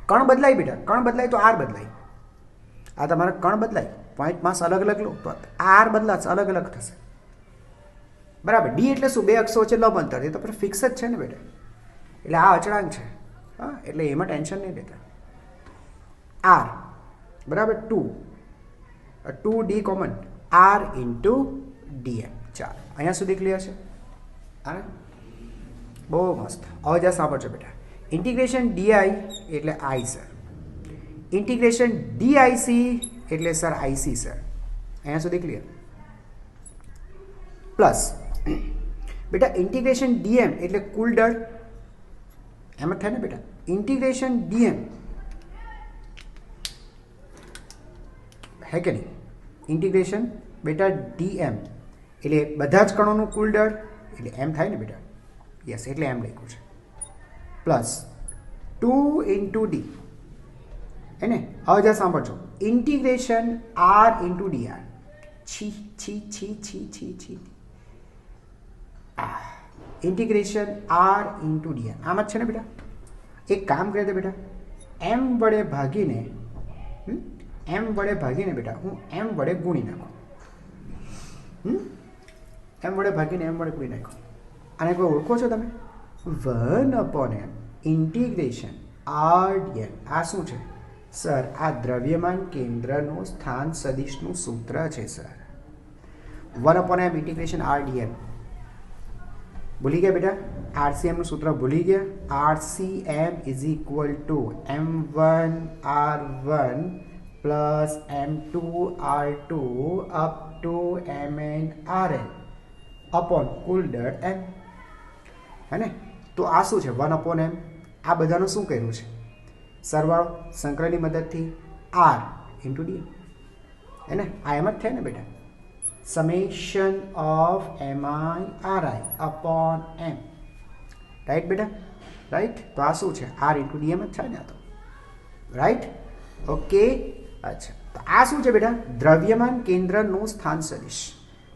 કણ બદલાય બેટા, કણ બદલાય તો R બદલાય. આ તમારા કણ બદલાય, પોઈન્ટ માસ અલગ અલગ લો તો R બદલાશે, અલગ અલગ થશે. બરાબર. D એટલે શું? બે અક્ષો વચ્ચે લંબ અંતર, એ તો પણ ફિક્સ જ છે ને બેટા. એટલે આ અચળાંક છે, હા, એટલે એમાં ટેન્શન નહીં લેતા. R બરાબર 2D common R into dm. ચાલો અહીંયા સુધી ક્લિયર છે? હા બહુ મસ્ત. હવે જ્યાં સાંભળજો બેટા, ઇન્ટિગ્રેશન DI એટલે I સર, ઇન્ટિગ્રેશન DIC એટલે સર IC સર. અહીંયા સુધી ક્લિયર? પ્લસ બેટા ઇન્ટિગ્રેશન dm એટલે કુલ દળ, એમ જ થાય ને બેટા. ઇન્ટિગ્રેશન dm હે કે નહીં? ઇન્ટિગ્રેશન બેટા dm એટલે બધા જ કણોનું કુલ દળ, એટલે એમ થાય ને બેટા. યસ એટલે એમ લખ્યું છે. પ્લસ 2 ઇન્ટુ D હે ને? હવે જ્યાં સાંભળજો, integration R into dr. Integration R into dr આમ જ છે ને બેટા. એક કામ કરીએ તો બેટા m વડે ભાગીને બેટા હું m વડે ગુણી નાખું. m વડે ભાગીને m વડે ગુણી નાખું. આને કોઈ ઓળખો છો તમે? 1/m integration R dl. આ શું છે સર? આ દ્રવ્યમાન કેન્દ્રનું સ્થાન સદિશનું સૂત્ર છે sir. 1/m integration R dl. ભૂલી ગયા બેટા? RCM નું સૂત્ર ભૂલી ગયા? RCM is equal to M1R1 plus M2R2 up to MnRn upon કુલ દળ M, હે ને? તો આ શું છે? 1/m. આ બધાનું શું કર્યું છે? સરવાળો સંકલનની મદદથી R ઇન્ટુ ડી, હે ને? આ એમ જ થાય ને બેટા, summation of MI/RI upon M, right બેટા? રાઈટ. તો આ શું છે? R ઇન્ટુ ડી એમ જ થાય ને આ તો, રાઈટ? ઓકે. અચ્છા, તો આ શું છે બેટા? દ્રવ્યમાન કેન્દ્રનું સ્થાન સદિશ.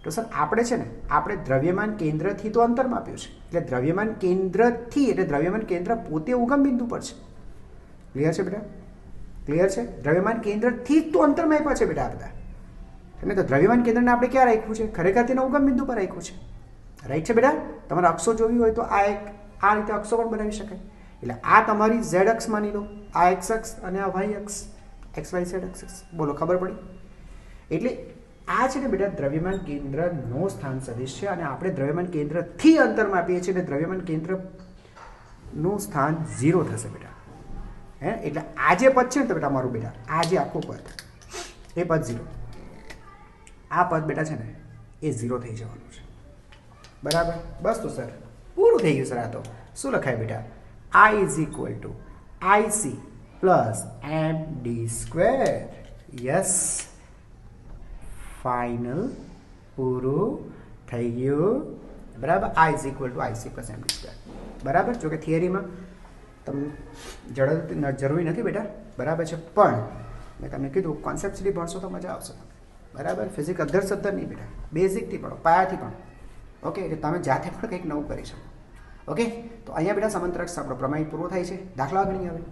તો સર આપણે છે ને, આપણે દ્રવ્યમાન કેન્દ્રથી તો અંતર માપ્યું છે, એટલે દ્રવ્યમાન કેન્દ્રથી એટલે દ્રવ્યમાન કેન્દ્ર પોતે ઉગમ બિંદુ પર છે. ક્લિયર છે બેટા? ક્લિયર છે? દ્રવ્યમાન કેન્દ્રથી જ તો અંતર માપ્યા છે બેટા આ બધા, એટલે તો દ્રવ્યમાન કેન્દ્રને આપણે ક્યાં રાખ્યું છે? ખરેખર તેના ઉગમ બિંદુ પર રાખ્યું છે, રાઈટ છે બેટા? તમારે અક્ષો જોવી હોય તો આ રીતે અક્ષો પણ બનાવી શકાય. એટલે આ તમારી ઝેડ અક્ષ માની લો, આ એક્સ અક્ષ અને આ વાય અક્ષ, એક્સ વાય ઝેડ અક્ષ. બોલો, ખબર પડી? એટલે આ છે ને બેટા દ્રવ્યમાન કેન્દ્રનો સ્થાન સદિશ છે, અને આપણે દ્રવ્યમાન કેન્દ્રથી અંતર માપીએ છીએ, એટલે દ્રવ્યમાન કેન્દ્રનું સ્થાન 0 થશે બેટા, હે? એટલે આ જે પદ છે ને તો બેટા મારું બેટા, આ જે આખું પદ, એ પદ 0, આ પદ બેટા છે ને એ 0 થઈ જવાનું છે, બરાબર? બસ તો સર પૂરું થઈ ગયું સર. આ તો શું લખાય બેટા? I is equal two IC plus MD². Yes, final, પૂરું થઈ ગયું, બરાબર? I is equal two IC plus MD², બરાબર? જો કે થિયરીમાં તમને જરૂરી નથી બેટા, બરાબર છે? પણ મેં તમને કીધું કોન્સેપ્ટ સુધી ભણશો તો મજા આવશે, બરાબર? ફિઝિક્સ અધર સદ્ધર નહીં બેટા, બેઝિકથી ભણો, પાયાથી ભણો, ઓકે? એટલે તમે જાતે પણ કંઈક નવું કરી શકો, ઓકે? તો અહીંયા બેટા સમાંતરક્ષ આપણો પ્રમેય પૂરો થાય છે. દાખલા ગણીએ હવે,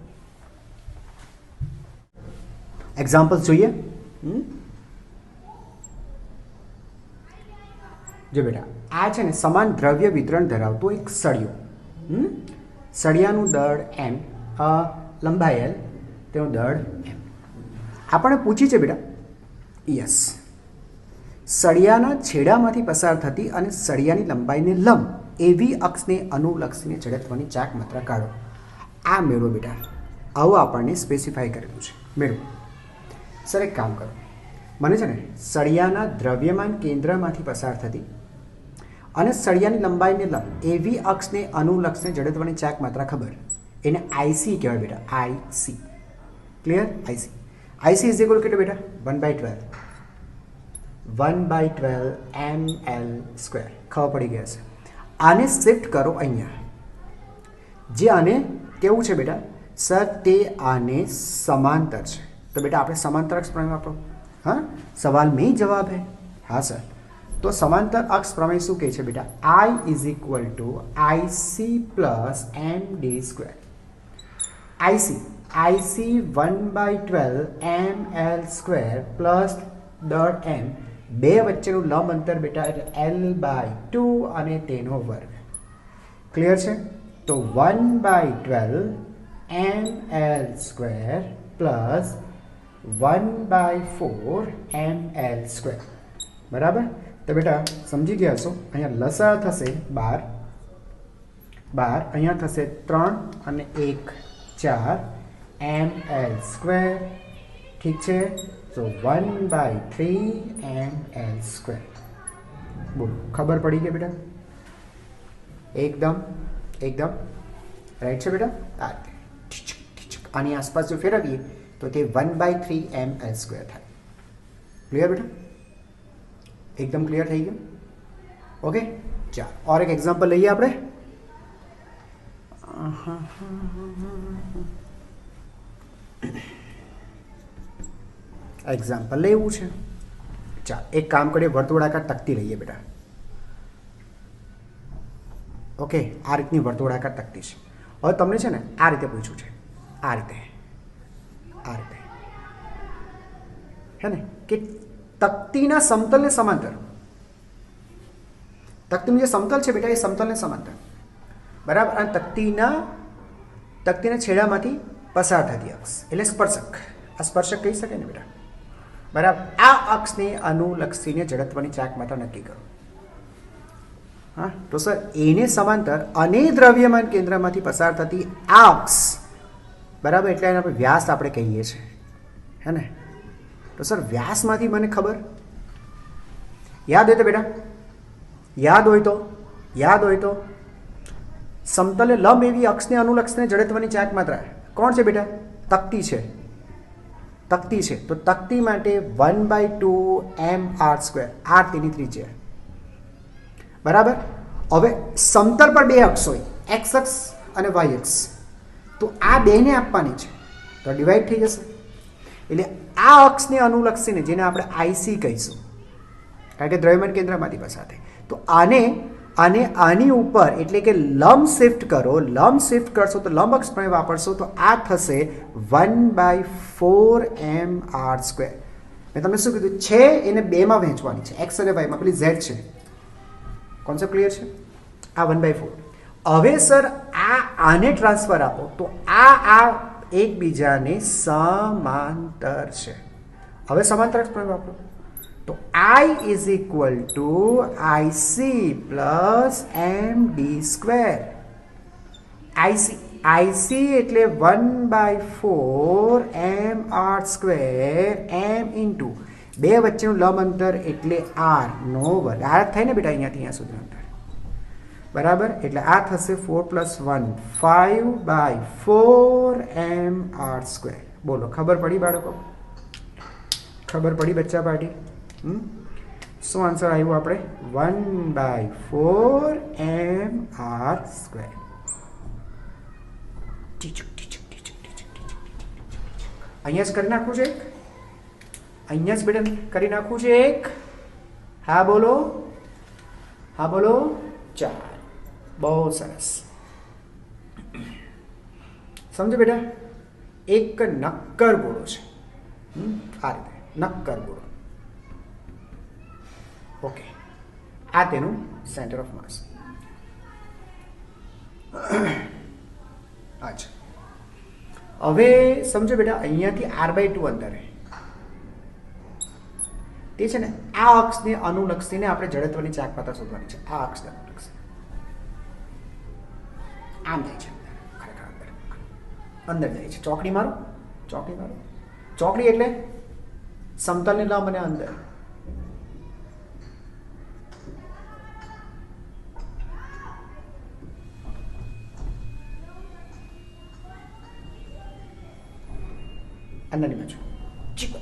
એક્ઝામ્પલ જોઈએ. જો બેટા, આ છે ને સમાન દ્રવ્ય વિતરણ ધરાવતો એક સળિયો, સળિયાનું દળ M, લંબાઈ L, તેનું દળ M. આપણને પૂછી છે બેટા, યસ, સળિયાના છેડામાંથી પસાર થતી અને સળિયાની લંબાઈને લંબ એવી અક્ષને અનુલક્ષીને ઝડપવાની ચાક માત્રા કાઢો. આ મેળવો બેટા, આવું આપણને સ્પેસિફાઈ કરેલું છે. મેળવો. સર એક કામ કરો, મને છે ને સળિયાના દ્રવ્યમાન કેન્દ્રમાંથી પસાર થતી અને સળિયાની લંબાઈને લંબ એવી અક્ષને અનુલક્ષીને ઝડપવાની ચાક માત્રા ખબર, એને IC કહેવાય બેટા, IC. Clear? IC. IC is equal કેટલું બેટા? 1/12 ml². ખબર પડી ગયા છે? આને શિફ્ટ કરો અહીંયા, જે આને કેવું છે બેટા? સર તે આને સમાંતર છે, તો બેટા આપણે સમાંતર અક્ષ પ્રમેય વાપરો. हाँ, सवाल में ही जवाब है. हाँ सर, तो समांतर अक्ष प्रमेय શું કહે છે બેટા? I is equal two IC plus MD². IC 1/12 ml² plus દળ M, બે વચ્ચેનું લંબ અંતર બેટા એટલે L/2 અને તેનો વર્ગ. ક્લિયર છે? તો 1/12 ml² પ્લસ 1/4 ml², બરાબર? તો બેટા સમજી ગયા છો, અહીંયા લસા થશે 12, અહીંયા થશે 3 અને 1 4 ml², ઠીક છે? તો 1/3 ml². બોલો, ખબર પડી ગઈ બેટા? એકદમ રાઈટ છે બેટા? આની આસપાસ જો ફેરવીએ તો તે 1/3 ml² થાય. ક્લિયર બેટા? एकदम क्लियर થઈ ગયું? ओके, ચાલો और एक एग्जांपल લઈએ આપણે. एग्जांपल લેવું છે. ચાલો એક કામ કરીએ, વર્તુળાકાર તકતી લઈએ બેટા. ઓકે, આ રીતની વર્તુળાકાર તકતી છે. હવે તમને છે ને આ રીતે પૂછ્યું છે, આ રીતે હે ને, કે તકતીના સમતલને સમાંતર, તકતીનું જે સમતલ છે બેટા એ સમતલને સમાંતર, બરાબર? અને તકતીના છેડામાંથી પસાર થતી અક્ષ એટલે સ્પર્શક. આ સ્પર્શક કહી શકાય ને બેટા, બરાબર? આ અક્ષને અનુલક્ષીને જડત્વની ચાક માત્રા નક્કી કરો. हाँ तो सर એને સમાંતર અને દ્રવ્યમાન કેન્દ્રમાંથી પસાર થતી આ અક્ષ બરાબર એટલે એને આપણે વ્યાસ આપણે કહીએ છીએ હે ને તો સર વ્યાસમાંથી મને ખબર યાદ હોય તો બેટા યાદ હોય તો સમતલે લંબ એવી અક્ષને અનુલક્ષને જડત્વની ચાક માત્રા કોણ છે બેટા તકતી છે તો તકતી માટે 1/2 mr², r તેની ત્રિજ્યા બરાબર. હવે સમતલ પર બે અક્ષ હોય એક્સ અક્ષ અને વાય અક્ષ તો આ બેને આપવાની છે તો ડિવાઈડ થઈ જશે એટલે આ અક્ષને અનુલક્ષીને જેને આપણે આઈસી કહીશું કારણ કે દ્રવ્યમાન કેન્દ્રમાંથી પસાર થાય તો આની ઉપર એટલે કે લંબ શિફ્ટ કરશો તો લંબ અક્ષ પ્રમેય વાપરશો તો આ થશે 1/4 mr². મેં તમને શું કીધું છે એને બેમાં વહેંચવાની છે એક્સ અને વાયમાં પેલી ઝેડ છે કોન્સેપ્ટ ક્લિયર છે આ 1/4. હવે સર આને ટ્રાન્સફર આપો તો આ એકબીજાને સમાંતર છે. હવે સમાંતર પ્રમેય વાપરો તો I is equal to IC plus MD². IC એટલે 1/4 mr², m ઇન્ટુ બે વચ્ચેનું લંબ અંતર એટલે r નો વર્ગ. આ થાય ને બેટા અહીંયાથી અહીંયા સુધી અંતર બરાબર એટલે આ થશે 4 + 1 5/4 mr². બોલો ખબર પડી બાળકો? ખબર પડી બચ્ચા પાર્ટી? શું આન્સર આવ્યું આપણે 1/4 mr². અહીંયા જ કરી નાખવું છે અહીંયા જ બેટા કરી નાખવું છે એક. હા બોલો ચાર. બહુ સરસ સમજો બેટા એક નક્કર ગોળો છે આ રીતે નક્કર ગોળો ઓકે આ તેનું સેન્ટર ઓફ માસ. અચ્છા હવે સમજો બેટા અહીંયાથી r/2 અંતરે તે છે ને આ અક્ષને અનુલક્ષીને આપણે જડત્વની ચાક માત્રા શોધવાની છે. આ અક્ષને અનુલક્ષીને આમ જાય છે ખરેખર અંદર જાય છે. ચોકડી મારો ચોકડી એટલે સમતલને લંબ અને અંદર અંદરની બાજુ ચીકો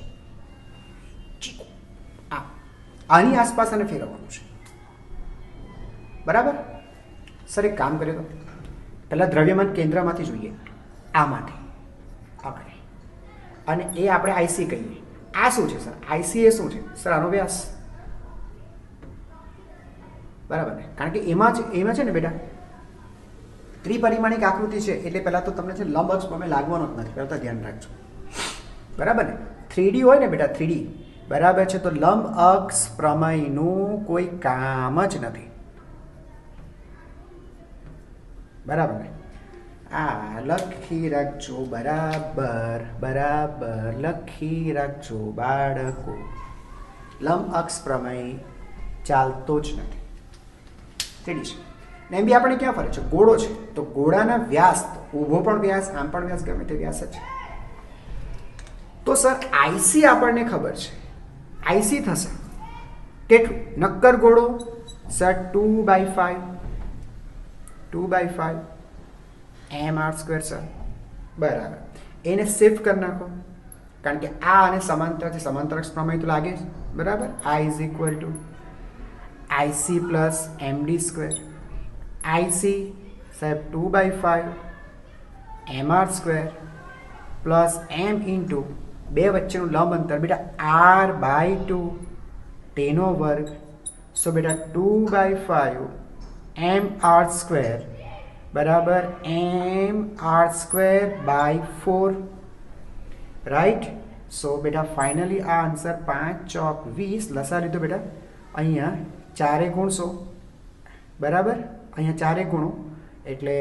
આની આસપાસ અને ફેરવવાનું છે બરાબર. સર એક કામ કર્યો તો પહેલાં દ્રવ્યમાન કેન્દ્રમાંથી જોઈએ આમાંથી આપણે અને એ આપણે આઈસી કહીએ. આ શું છે સર? આઈસી એ શું છે સર? આનો વ્યાસ બરાબર ને કારણ કે એમાં છે ને બેટા ત્રિપરિમાણિક આકૃતિ છે એટલે પહેલાં તો તમને છે લંબ અક્ષ પ્રમેય લાગવાનો જ નથી પહેલાં તો ધ્યાન રાખજો બરાબર ને. 3D હોય ને બેટા 3D બરાબર છે તો લંબ અક્ષ પ્રમેયનું કોઈ કામ જ નથી બરાબર ને. આ લખી રાખજો બરાબર લખી રાખજો બાળકો. લંબ અક્ષ પ્રમેય ચાલતો જ નથી 3D છે ને એમ બી આપણે ક્યાં ફરે છે? ગોળો છે તો ગોળાના વ્યાસ તો ઊભો પણ વ્યાસ આમ પણ વ્યાસ ગમે તે વ્યાસ જ છે. તો સર આઈસી આપણને ખબર છે આઈસી થશે કેટલું? નક્કર ગોળો સર 2/5 mr² સર બરાબર. એને શિફ્ટ કરી નાખો કારણ કે આ અને સમાંતર છે સમાંતર પ્રમેય તો લાગે જ બરાબર. I is equal to IC plus MD². IC સાહેબ 2/5 mr² પ્લસ m ઇન્ટુ બે વચ્ચેનું લંબ અંતર બેટા r/2 તેનો વર્ગ. સો બેટા 2/5 mr² બરાબર mr²/4 રાઈટ. સો બેટા ફાઇનલી આ આન્સર 5 ચોક 20 લસા લીધો બેટા અહીંયા ચારે ગુણશો બરાબર. અહીંયા ચારે ગુણો એટલે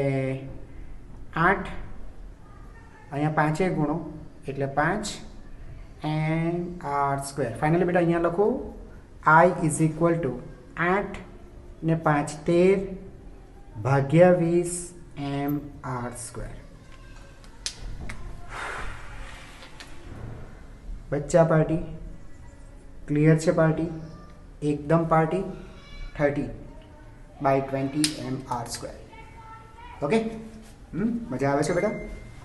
8 અહીંયા પાંચે ગુણો એટલે 5 mr². ફાઇનલી બેટા અહીંયા લખો I is equal to 8 ને 5 13 ભાગ્યા 20 mr². बच्चा पार्टी क्लियर है पार्टी एकदम पार्टी 30/20 mr². ओके मजा आवे छे बेटा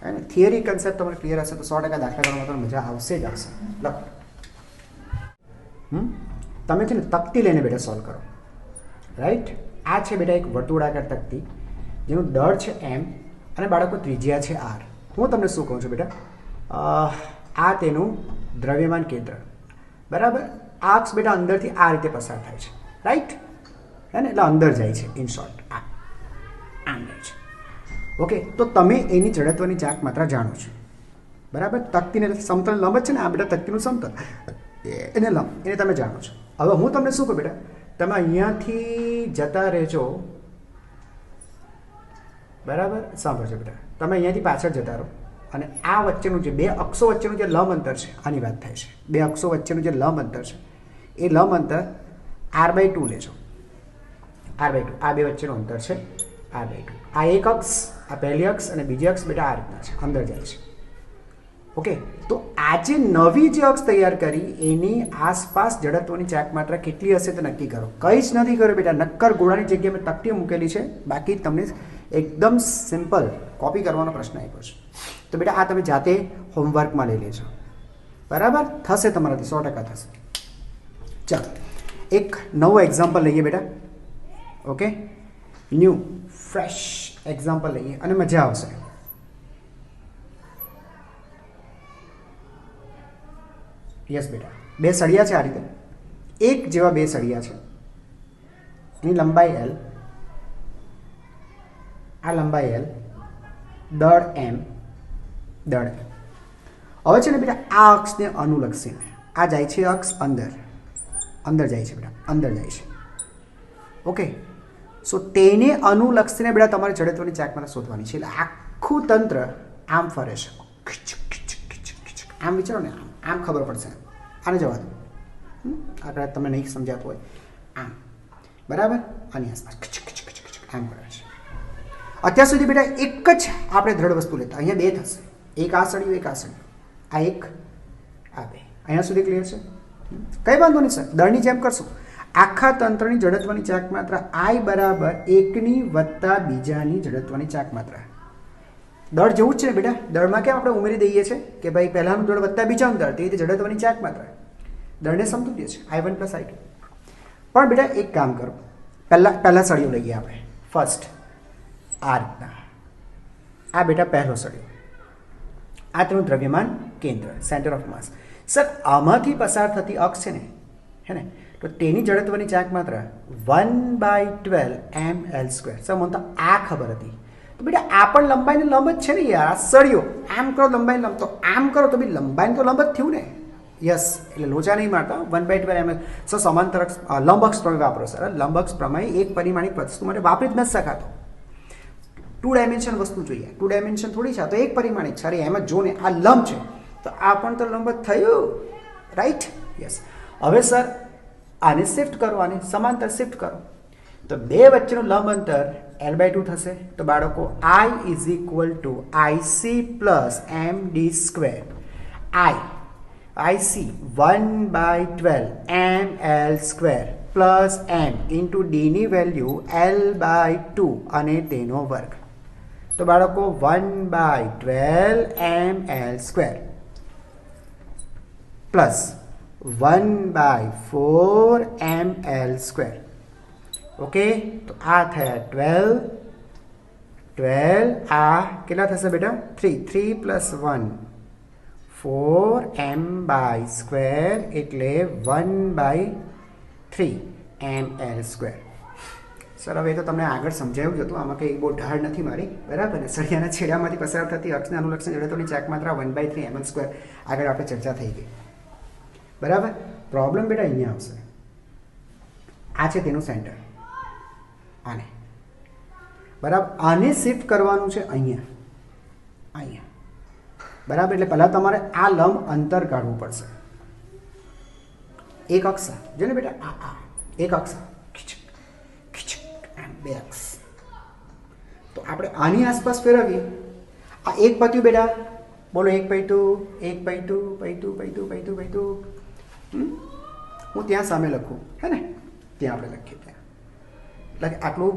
है ने थियरी कन्सेप्ट तुम्हें क्लियर हशे तो 100% दाखला करवामां तो मजा आवशे ज आवशे. लखो तमे छे ने तकती लईने बेटा सॉल्व करो. राइट आ छे बेटा एक वर्तुळाकार तकती जेनुं दળ छे m અને બાળકો ત્રિજ્યા છે r. હું તમને શું કહું છું બેટા આ તેનું દ્રવ્યમાન કેન્દ્ર બરાબર. આ અક્ષ બેટા અંદરથી આ રીતે પસાર થાય છે રાઈટ હે ને એટલે અંદર જાય છે ઇન શોર્ટ આમ જાય છે. ઓકે તો તમે એની જડત્વની ચાક માત્રા જાણો છો બરાબર. તકતીને સમતલ લંબ જ છે ને આ બેટા તકતીનું સમતલ એને લંબ એને તમે જાણો છો. હવે હું તમને શું કહું બેટા તમે અહીંયાથી જતા રહેજો બરાબર. સાંભળજો બેટા તમે અહીંયાથી પાછળ જતા રહો અને આ વચ્ચેનું જે બે અક્ષો વચ્ચેનું જે લંબ અંતર છે આની વાત થાય છે. બે અક્ષો વચ્ચેનું જે લંબ અંતર છે એ લંબ અંતર r/2 લેજો. r/2 આ બે વચ્ચેનું અંતર છે r/2. આ એક અક્ષ આ પહેલી અક્ષ અને બીજી અક્ષ બેટા આ રીતના છે અંદર જાય છે. ઓકે તો આ જે નવી જે અક્ષ તૈયાર કરી એની આસપાસ જડત્વની ચાક માત્રા કેટલી હશે તે નક્કી કરો. કંઈ જ નથી કર્યું બેટા નક્કર ગોળાની જગ્યાએ મેં તકતી મૂકેલી છે. બાકી તમને એકદમ સિમ્પલ કોપી કરવાનો પ્રશ્ન આપ્યો છે તો બેટા આ તમે જાતે હોમવર્કમાં લઈ લેજો બરાબર. થશે તમારાથી 100% થશે. ચાલો એક નવો એક્ઝામ્પલ લઈએ બેટા. ઓકે ન્યૂ ફ્રેશ એક્ઝામ્પલ લઈએ અને મજા આવશે. યસ બેટા બે સળિયા છે આ રીતે એક જેવા બે સળિયા છે એની લંબાઈ l આ લંબાઈ l દળ m દળ m. હવે છે ને બેટા આ અક્ષને અનુલક્ષીને આ જાય છે અક્ષ અંદર અંદર જાય છે બેટા અંદર જાય છે. ઓકે સો તેને અનુલક્ષીને બેટા તમારે જડત્વની ચાક માત્રા શોધવાની છે. એટલે આખું તંત્ર આમ ફરે છે. આમ વિચારો ને આમ ખબર પડશે. આને જવા દો આપણે તમને નહીં સમજાતું હોય આમ બરાબર આની આસપાસ આમ કરે છે. અત્યાર સુધી બેટા એક જ આપણે દ્રઢ વસ્તુ લેતા અહીંયા બે થશે. એક આ સળિયું એક આ સળિયું આ એક આ બે અહીંયા સુધી ક્લિયર છે. કંઈ વાંધો નહીં સર દળની જેમ કરશું. આખા તંત્રની જડત્વની ચાક માત્રા I બરાબર એકની વત્તા બીજાની જડત્વની ચાક માત્રા. દળ જેવું જ છે ને બેટા દળમાં કેમ આપણે ઉમેરી દઈએ છીએ કે ભાઈ પહેલાનું દળ વત્તા બીજાનું દળ તે રીતે જડત્વની ચાક માત્રા દળને સમતુલ્ય છે I1 + I2. પણ બેટા એક કામ કરો પહેલા સળિયું લઈએ આપણે ફર્સ્ટ આ રીતના આ બેટા પહેલો સળિયો આ તેનું દ્રવ્યમાન કેન્દ્ર સેન્ટર ઓફ માસ. સર આમાંથી પસાર થતી અક્ષ છે ને હે ને તો તેની જડત્વની ચાક માત્રા 1/12 ml². સર મને તો આ ખબર હતી તો બેટા આ પણ લંબાઈને લંબ જ છે ને યાર. સળિયો આમ કરો લંબાઈને લંબ તો આમ કરો તો બી લંબાઈને તો લંબ જ થયું ને. યસ એટલે લોચા નહીં મારતા 1/12 ml. સર સમાંતર લંબક્ષ પ્રમેય વાપરો સર. લંબક્ષ પ્રમેય એક પરિમાણિક વસ્તુ માટે વાપરી જ નથી શકાતો. 2 ડાયમેન્શન વસ્તુ જોઈએ 2 ડાયમેન્શન થોડી છે તો એક પરિમાણિક છે. અરે એમ જ જો ને આ લંબ છે તો આ પણ તો લંબ જ થયું રાઈટ. યસ હવે સર આને શિફ્ટ કરો આને સમાંતર શિફ્ટ કરો તો બે વચ્ચેનું લંબ અંતર l/2 થશે. તો બાળકો I = IC + MD². IC 1/12 ml² plus m into ડીની વેલ્યુ l/2 અને તેનો વર્ગ. તો બાળકો 1/12 ml² પ્લસ 1/4 ml². ઓકે તો આ થયા 12 આ કેટલા થશે બેટા 3 + 1 4 m/² એટલે 1/3 ml². સર હવે તો તમને આગળ સમજાવ્યું જ હતું આમાં કંઈ બહુ ઢાળ નથી મારી બરાબર ને. સળિયાના છેડામાંથી પસાર થતી અક્ષને અનુલક્ષીને જડત્વની ચાક માત્રા 1/3 ml² આગળ આપણે ચર્ચા થઈ ગઈ બરાબર. પ્રોબ્લેમ બેટા અહીંયા આવશે. આ છે તેનું સેન્ટર આને બરાબર આને શિફ્ટ કરવાનું છે અહીંયા અહીંયા બરાબર. એટલે પહેલાં તમારે આ લંબ અંતર કાઢવું પડશે. એક અક્ષ જો ને બેટા આ એક અક્ષ ખીચ ખીચ 2x. તો આપણે આની આસપાસ ફેરવીએ. આ એક પત્યું બેટા, બોલો એક પૈતું, એક પૈતું, પૈતું, પૈતું, પૈતું, પૈતું. હું ત્યાં સામે લખું, હે ને? ત્યાં આપણે લખીએ, ત્યાં એટલે આટલું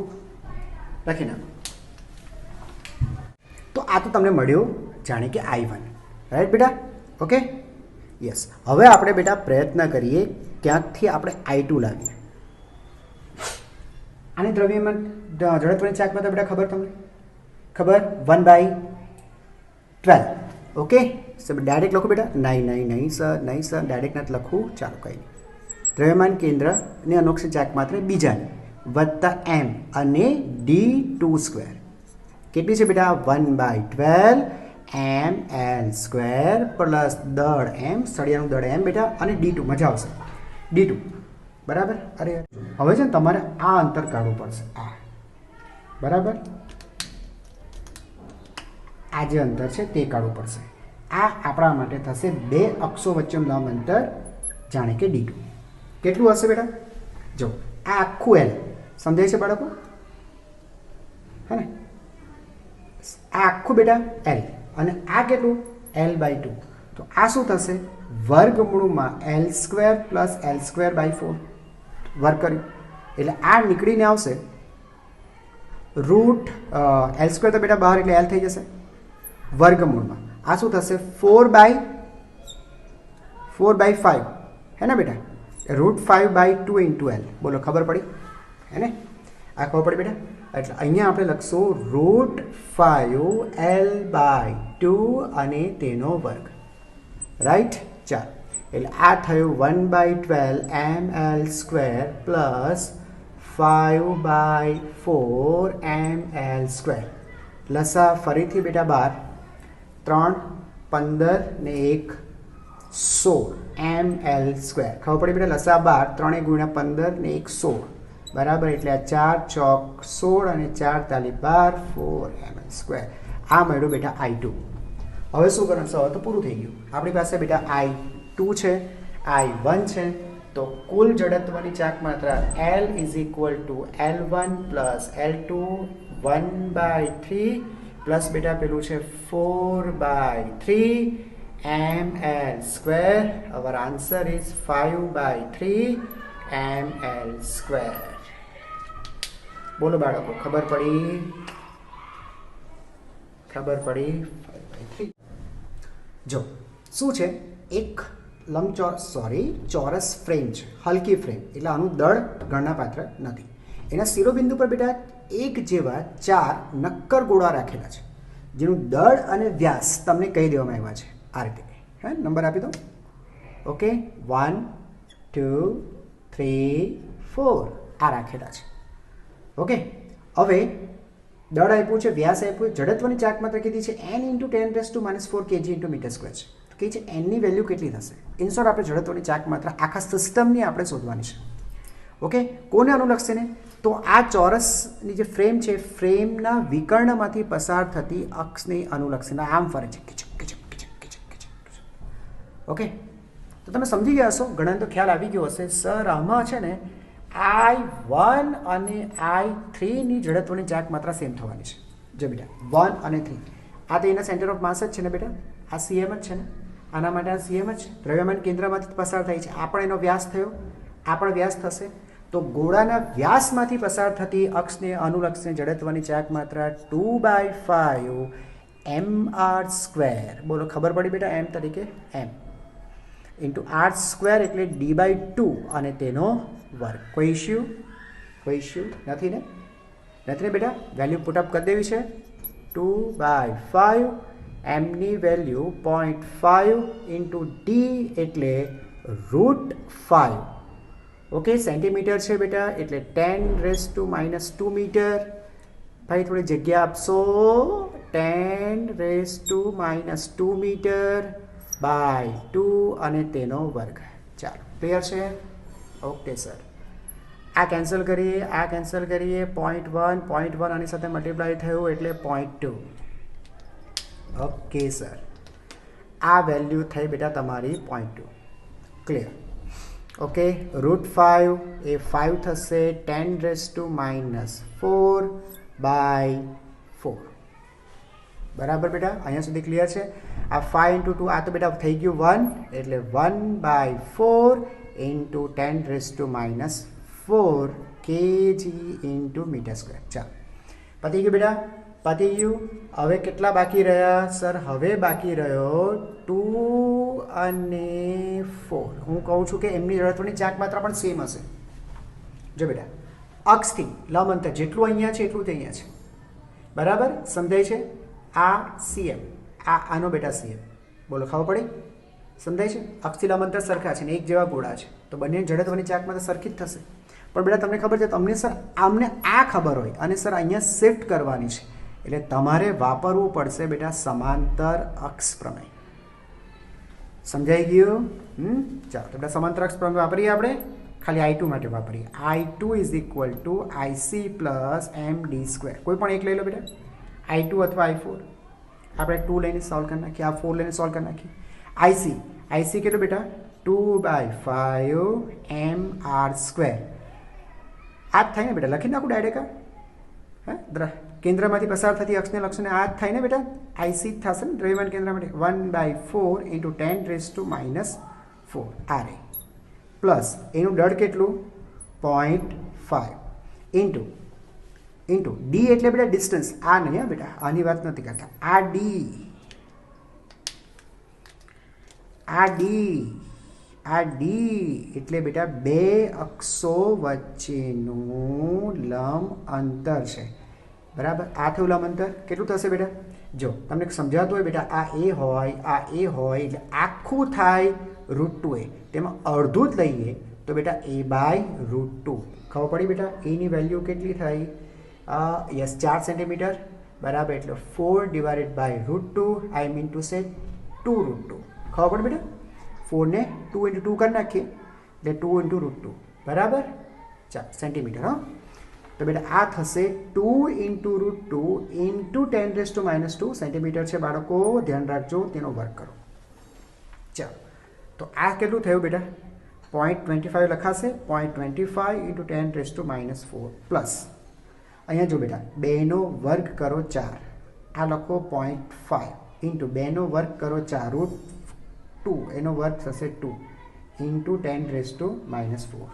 લખી નાખો. તો આ તો તમને મળ્યું જાણે કે I1, રાઈટ બેટા? Okay, yes. હવે આપણે બેટા પ્રયત્ન કરીએ ક્યાંકથી આપણે I2 લાવીએ. આની દ્રવ્યમાન જડત્વની ચાક માં બેટા ખબર તમને? ખબર? 1/12. ઓકે, ડાયરેક્ટ લખું બેટા? નહીં સર, ડાયરેક્ટ નથી લખું. ચાલો કંઈ નહીં. દ્રવ્યમાન કેન્દ્ર અને અનોક્ષી ચાક માત્ર બીજાની વત્તા m અને d2². કેટલી છે બેટા? 1/12 ml² પ્લસ દળ m, સળિયાનું દળ m બેટા, અને d2. મજા આવશે. d2 બરાબર. અરે હવે છે ને તમારે આ અંતર કાઢવું પડશે. આ બરાબર, આ જે અંતર છે તે કાઢવું પડશે. આ આપણા માટે થશે બે અક્ષો વચ્ચેનું લંબ અંતર, જાણે કે d2. કેટલું હશે બેટા? જો આ આખું L સમજાય છે બાળકો? હે ને? આ આખું બેટા L, અને આ કેટલું? L/2. તો આ શું થશે? વર્ગમૂળમાં L² પ્લસ L²/4 વર્ગ કર્યું એટલે આ નીકળીને આવશે રૂટ L² તો બેટા બહાર એટલે L થઈ જશે. વર્ગમૂળમાં આ શું થશે? 4/5, હે ને બેટા? √5/2 × L. બોલો ખબર પડી? હે ને? આ ખબર પડી બેટા? એટલે અહીંયા આપણે લખશું √5L/2 અને તેનો વર્ગ, રાઈટ? ચાલો, એટલે આ થયું 1/12 ml² પ્લસ 5/4 ml². લસા ફરીથી બેટા 12, 3, 15 ને 1, 16 ml². ખબર પડી બેટા? લસા 12, 3 × 15 ને 1, 16 બરાબર. એટલે આ 4 ચોક 16 અને 4 તાલી 12, 4 ml². આ મળ્યું બેટા I2. હવે શું કરવાનું? હવે તો પૂરું થઈ ગયું. આપણી પાસે બેટા I2 છે, I1 છે. તો કુલ જડત્વની ચાક માત્રા L = L1 plus L2 1/3 plus બેટા પેલું છે 4/3 ml². Our answer is 5/3 ml². બોલો બાળકો, ખબર પડી? ખબર પડી? 5/3. જો શું છે, એક ચોરસ ફ્રેમ છે, હલકી ફ્રેમ, એટલે આનું દળ ગણનાપાત્ર નથી. એના શિરોબિંદુ પર બેટા એક જેવા 4 નક્કર ગોળા રાખેલા છે, જેનું દળ અને વ્યાસ તમને કહી દેવામાં આવ્યા છે આ રીતે. હે, નંબર આપી દો. ઓકે, 1, 2, 3, 4 આ રાખેલા છે. ઓકે, હવે દળ આપ્યું છે, વ્યાસ આપ્યું છે, જડત્વની ચાક માત્રા કીધી છે n × 10⁻⁴ kg × મીટર². છે કે છે nની વેલ્યુ કેટલી થશે? ઇન શોર્ટ આપણે જડત્વની ચાક માત્રા આખા સિસ્ટમની આપણે શોધવાની છે. ઓકે, કોને અનુલક્ષે ને? તો આ ચોરસની જે ફ્રેમ છે, ફ્રેમના વિકર્ણમાંથી પસાર થતી અક્ષને અનુલક્ષીને આમ ફરે છે. ઓકે, તો તમે સમજી ગયા હશો, ઘણાને તો ખ્યાલ આવી ગયો હશે. સર આમાં છે ને I1 અને I3ની જડત્વની ચાક માત્રા સેમ થવાની છે. જો બેટા 1 અને 3 આ તો એના સેન્ટર ઓફ માસ જ છે ને બેટા? આ CM જ છે ને? આના માટે આ CM જ દ્રવ્યમાન કેન્દ્રમાંથી પસાર થાય છે. આ પણ એનો વ્યાસ થયો, આ પણ વ્યાસ થશે. તો ગોળાના વ્યાસમાંથી પસાર થતી અક્ષને અનુલક્ષીને જડત્વની ચાક માત્રા 2/5 mr². બોલો ખબર પડી બેટા? m તરીકે m × r² એટલે d/2 અને તેનો વર્ગ. કોઈ ઇશ્યુ? કોઈ ઇશ્યુ નથી ને? નથી ને બેટા? વેલ્યુ પુટઅપ કરી દેવી છે. 2/5 mની વેલ્યુ 0.5 × d એટલે √5. ઓકે, સેન્ટીમીટર છે બેટા, એટલે 10⁻² મીટર. ભાઈ થોડી જગ્યા આપશો. 10⁻² મીટર બાય 2 અને તેનો વર્ગ. ચાલો, ક્લિયર છે? ઓકે સર, આ કેન્સલ કરીએ, આ કેન્સલ કરીએ. 0.1 આની સાથે મલ્ટીપ્લાય થયું એટલે 0.2. ઓકે સર, આ વેલ્યુ થઈ બેટા તમારી 0.2. ક્લિયર? ઓકે, √5 એ 5 થશે 10⁻⁴/4. બરાબર બેટા, અહીંયા સુધી ક્લિયર છે? આ 5 × 2 આ તો બેટા થઈ ગયું 1, એટલે 1/4 × 10⁻⁴ kg × મીટર². ચાલો, પતી ગયું બેટા, પતી ગયું. હવે કેટલા બાકી રહ્યા સર? હવે બાકી રહ્યો 2 અને 4. હું કહું છું કે એમની જડત્વની ચાક માત્રા પણ સેમ હશે. જો બેટા, અક્ષથી લંબ અંતર જેટલું અહીંયા છે એટલું જ અહીંયા છે. બરાબર, સમજાય છે? આ CM, આનો બેટા CM. બોલો, ખબર પડી? સમજાય છે? અક્ષથી લંબ અંતર સરખા છે ને એક જેવા ગોળા છે, તો બંને જડત્વની ચાક માત્રા સરખી જ થશે. પણ બેટા તમને ખબર છે, તમને સર આમને આ ખબર હોય અને સર અહીંયા શિફ્ટ કરવાની છે, એટલે તમારે વાપરવું પડશે બેટા સમાંતર અક્ષ પ્રમેય. સમજાઈ ગયું? ચાલો, તો બેટા સમાંતર અક્ષ પ્રમેય વાપરીએ આપણે. ખાલી I2 માટે વાપરીએ. I2 = IC + MD². કોઈ પણ એક લઈ લો બેટા, I2 અથવા I4. આપણે 2 લઈને સોલ્વ કરી નાખીએ, આ 4 લઈને સોલ્વ કરી નાખીએ. IC કેટલું બેટા? 2/5 mr². આ જ થાય ને બેટા? લખી નાખું ડાયરેક્ટ. હા, કેન્દ્રમાંથી પસાર થતી અક્ષને લક્ષને આ જ થાય ને બેટા? IC જ થશે ને દ્રવ્યમાન કેન્દ્ર માટે. 1/4 × 10⁻⁴ આ રહી, પ્લસ એનું દળ કેટલું? 0.5 ઇન્ટુ ડી એટલે બેટા ડિસ્ટન્સ. આ નહીં હા બેટા, આની વાત નથી કરતા. આ ડી એટલે બેટા બે અક્ષો વચ્ચેનું લંબ અંતર છે. બરાબર, આ થયું લંબ અંતર. કેટલું થશે બેટા? જો તમને સમજાતું હોય બેટા, આ A હોય, આ A હોય, એટલે આખું થાય √2a. તેમાં અડધું જ લઈએ તો બેટા A/√2. ખબર પડી બેટા? એની વેલ્યુ કેટલી થઈ? Yes, 4 centimetre. બરાબર, એટલે 4/√2. I mean to say 2√2. ખબર પડી બેટા? 4 ને 2 × 2 કરી નાખીએ એટલે 2 × √2. બરાબર, 4 સેન્ટીમીટર. હા, તો બેટા આ થશે 2 × √2 × 10⁻² સેન્ટીમીટર છે બાળકો. ધ્યાન રાખજો, તેનો વર્ગ કરો. ચાલો, તો આ કેટલું થયું બેટા? 0.25 લખાશે. 0.25 × 10⁻⁴ પ્લસ અહીંયા જો બેટા 2નો વર્ગ કરો 4. આ લખો 0.5 ઇન્ટુ 2નો વર્ગ કરો 4 √2, એનો વર્ગ થશે 2 × 10⁻⁴.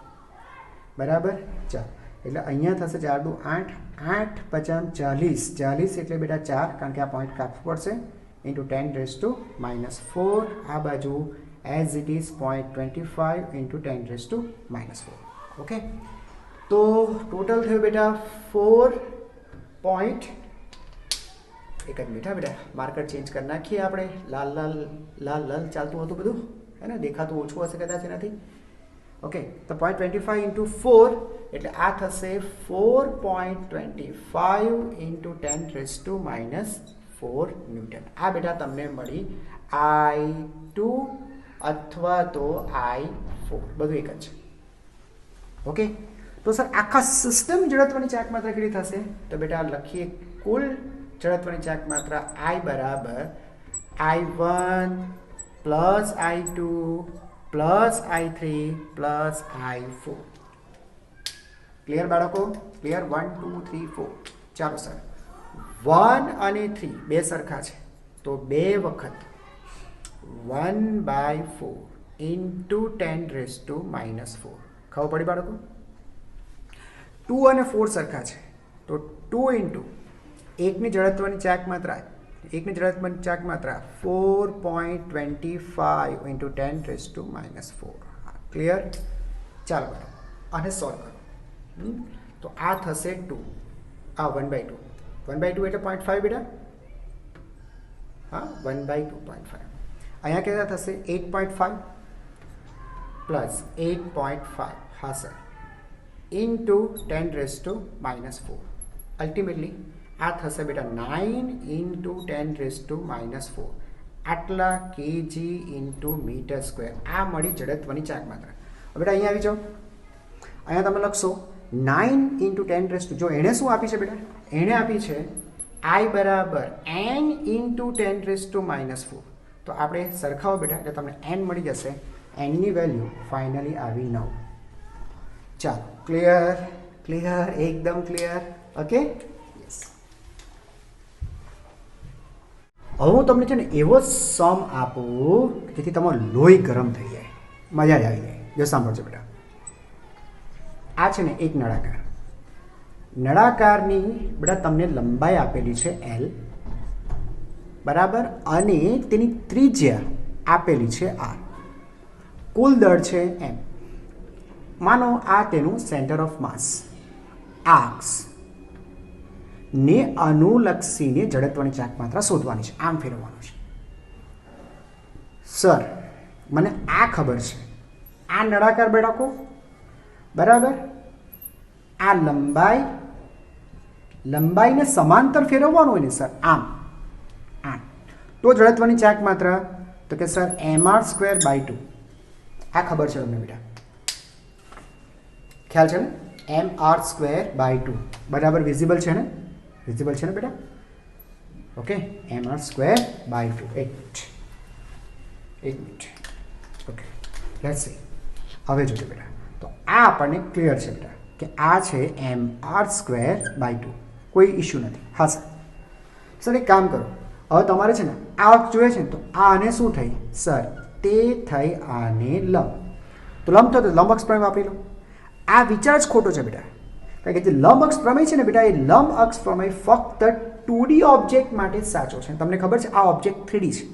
બરાબર, ચાલો, એટલે અહીંયા થશે 4 × 8, 8 × 50 40 એટલે બેટા 4, કારણ કે આ પોઈન્ટ કાપવું પડશે, ઇન્ટુ 10⁻⁴. આ બાજુ એઝ ઇટ ઇઝ 0.25 × 10⁻⁴. ઓકે, તો ટોટલ થયું બેટા 4 પોઈન્ટ. એક જ મિનિટ બેટા, માર્કર ચેન્જ કરી નાખીએ આપણે. લાલ ચાલતું હતું બધું, હે ને? દેખાતું ઓછું હશે કદાચ એનાથી. ઓકે, તો 0.25 × 4 એટલે આ થશે 4.25 × 10⁻⁴ ન્યૂટન. આ બેટા તમને મળી I2 અથવા તો I4, બધું એક જ છે. ઓકે, તો સર આખા સિસ્ટમ જડત્વની ચાક માત્રા કેટલી થશે? તો બેટા લખીએ કુલ જડત્વની ચાક માત્રા I બરાબર I1 + I2 + I3 + I4. Clear બાળકો? ક્લિયર? 1 2 3 4. ચાલો સર, 1 અને 3 બે સરખા છે, તો 2 વખત 1/4 × 10⁻⁴. ખબર પડી બાળકો? 2 અને 4 સરખા છે, તો 2 × એકની જડત્વની ચાક માત્રા 4.25 × 10⁻⁴. ક્લિયર? ચાલો બેટા, આને સોલ્વ કરો. તો આ થશે 2, આ 1/2. 1/2 એટલે 0.5 બેટા. હા, 1/2 0.5. અહીંયા કેટલા થશે? 8.5 પ્લસ 8.5. હા સર, ઇન્ટુ 10⁻⁴. અલ્ટિમેટલી આ થશે બેટા 9 × 10⁻⁴. આટલા kg × મીટર². આ મળી જડત્વની ચાક માત્રા. બેટા અહીંયા આવી જાઓ. અહીંયા તમે લખશો 9 × 10⁻. જો એણે શું આપી છે બેટા? એણે આપી છે I બરાબર n × 10⁻⁴. તો આપણે સરખાવો બેટા, એટલે તમને n મળી જશે એનની વેલ્યુ ફાઇનલી આવી 9. ચાલો, ક્લિયર? ક્લિયર, એકદમ ક્લિયર. Okay, yes. હવે હું તમને છે ને એવો સમ આપું જેથી તમારો લોહી ગરમ થઈ જાય, મજા જ આવી જાય. જો સાંભળજો બેટા, આ છે ને એક નળાકાર. નળાકારની બેટા તમને લંબાઈ આપેલી છે L, બરાબર, અને તેની ત્રિજ્યા આપેલી છે R. કુલ દળ છે M. માનો આ તેનું સેન્ટર ઓફ માસ, આ અક્ષ ને અનુલક્ષીને જડત્વની ચાક માત્રા શોધવાની છે, આમ ફેરવવાનું છે. સર, મને આ ખબર છે, આ નળાકાર બેડાકો, બરાબર, આ લંબાઈને સમાંતર ફેરવવાનું હોય ને સર, આમ તો જડત્વની ચાક માત્રા, તો કે સર mr²/2. આ ખબર છે તમને બેટા, ખ્યાલ છે ને? mr²/2 બરાબર વિઝિબલ છે ને? વિઝિબલ છે ને બેટા? Okay, mr²/2. એક મિનિટ. Okay, let's see. હવે જોજો બેટા, તો આ આપણને ક્લિયર છે બેટા કે આ છે mr²/2, કોઈ ઇશ્યુ નથી. હા સર. સર એક કામ કરો, હવે તમારે છે ને આ અક્ષ જોઈએ છે ને, તો આને શું થઈ સર? તે થઈ આને લંબ. તો લંબ થયો તો લંબ અક્ષ પ્રમેય વાપરી લો. આ વિચાર જ ખોટો છે બેટા, કારણ કે જે લંબ અક્ષ પ્રમેય છે ને બેટા, એ લંબ અક્ષ પ્રમેય ફક્ત 2D ઓબ્જેક્ટ માટે જ સાચો છે. તમને ખબર છે આ ઓબ્જેક્ટ 3D છે,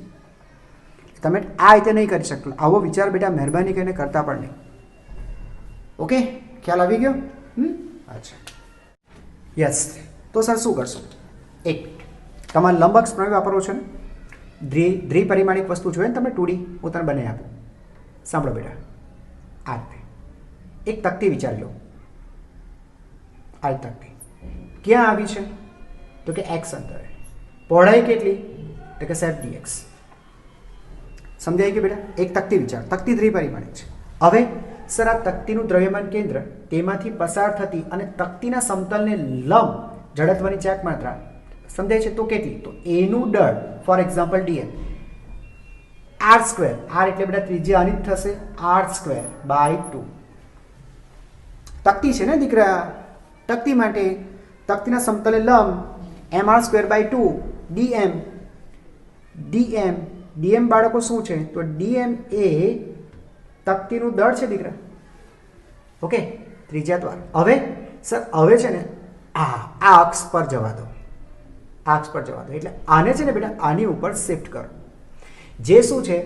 તમે આ રીતે નહીં કરી શકતો. આવો વિચાર બેટા મહેરબાની કરીને કરતા પણ નહીં. ઓકે, ખ્યાલ આવી ગયો? અચ્છા, યસ. તો સર શું કરશો? એક, તમારે લંબ અક્ષ પ્રમેય વાપરવો છે ને, દ્વિપરિમાણિક વસ્તુ જોઈએ ને તમે 2D, હું તને બનાવી આપું. સાંભળો બેટા, આ રીતે એક તકતી વિચારી લો. આ તકતી ક્યાં આવી છે? તો કે x અંતરે. પહોળાઈ કેટલી? તો કે સેટ dx. સમજાય કે બેટા? એક તકતી વિચાર, તકતી દ્વિપરિમાણિક છે. હવે સર આ તકતીનું દ્રવ્યમાન કેન્દ્ર, તેમાંથી પસાર થતી અને તકતીના સમતલને લંબ જડત્વની ચાક માત્રા સમજાય છે તો કેટલી? તો એનું દળ, for example dm, r². r એટલે બેટા ત્રિજ્યા આની જ થશે, r²/2. તકતી છે ને દીકરા, તકતી માટે તકતીના સમતલે લંબ mr²/2 dm બાળકો શું છે? તો dm એ તકતીનું દળ છે દીકરા. ઓકે, ત્રિજ્યા દ્વાર. હવે સર હવે છે ને આ અક્ષ પર જવા દો, આ અક્ષ પર જવા દો. એટલે આને છે ને બેટા આની ઉપર શિફ્ટ કરો. જે શું છે?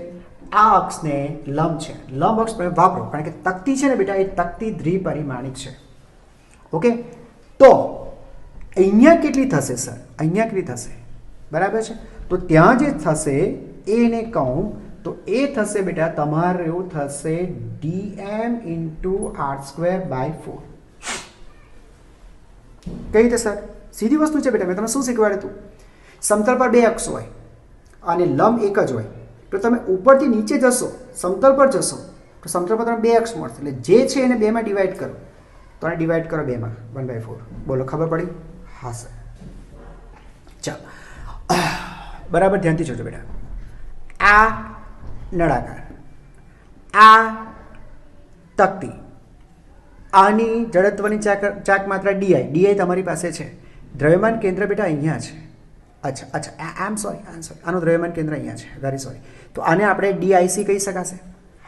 આ અક્ષને લંબ છે, લંબ અક્ષ પ્રમેય વાપરો, કારણ કે તકતી છે ને બેટા એ તકતી દ્વિપરિમાણિક છે. ઓકે, તો અહીંયા કેટલી થશે સર? અહીંયા કેટલી થશે? બરાબર છે. તો ત્યાં જે થશે એને કહું તો એ થશે બેટા તમારું થશે dm × r²/4. કઈ રીતે સર? સીધી વસ્તુ છે બેટા, મેં તમને શું શીખવાડ્યું હતું? સમતલ પર બે અક્ષ હોય અને લંબ એક જ હોય, તો તમે ઉપરથી નીચે જશો, સમતલ પર જશો, તો સમતલ પર તમને બે અક્ષ મળશે. એટલે જે છે એને બેમાં ડિવાઈડ કરો, તો આને ડિવાઈડ કરો બેમાં, 1/4. બોલો, ખબર પડી? હા સર. ચાલો, બરાબર ધ્યાનથી જોજો બેટા. આ નળાકાર, આ તકતી, આની જડત્વની ચાક માત્રા di તમારી પાસે છે. દ્રવ્યમાન કેન્દ્ર બેટા અહીંયા છે. અચ્છા, આઈ એમ સોરી, આનું દ્રવ્યમાન કેન્દ્ર અહીંયા છે, વેરી સોરી. તો આને આપણે dic કહી શકાશે?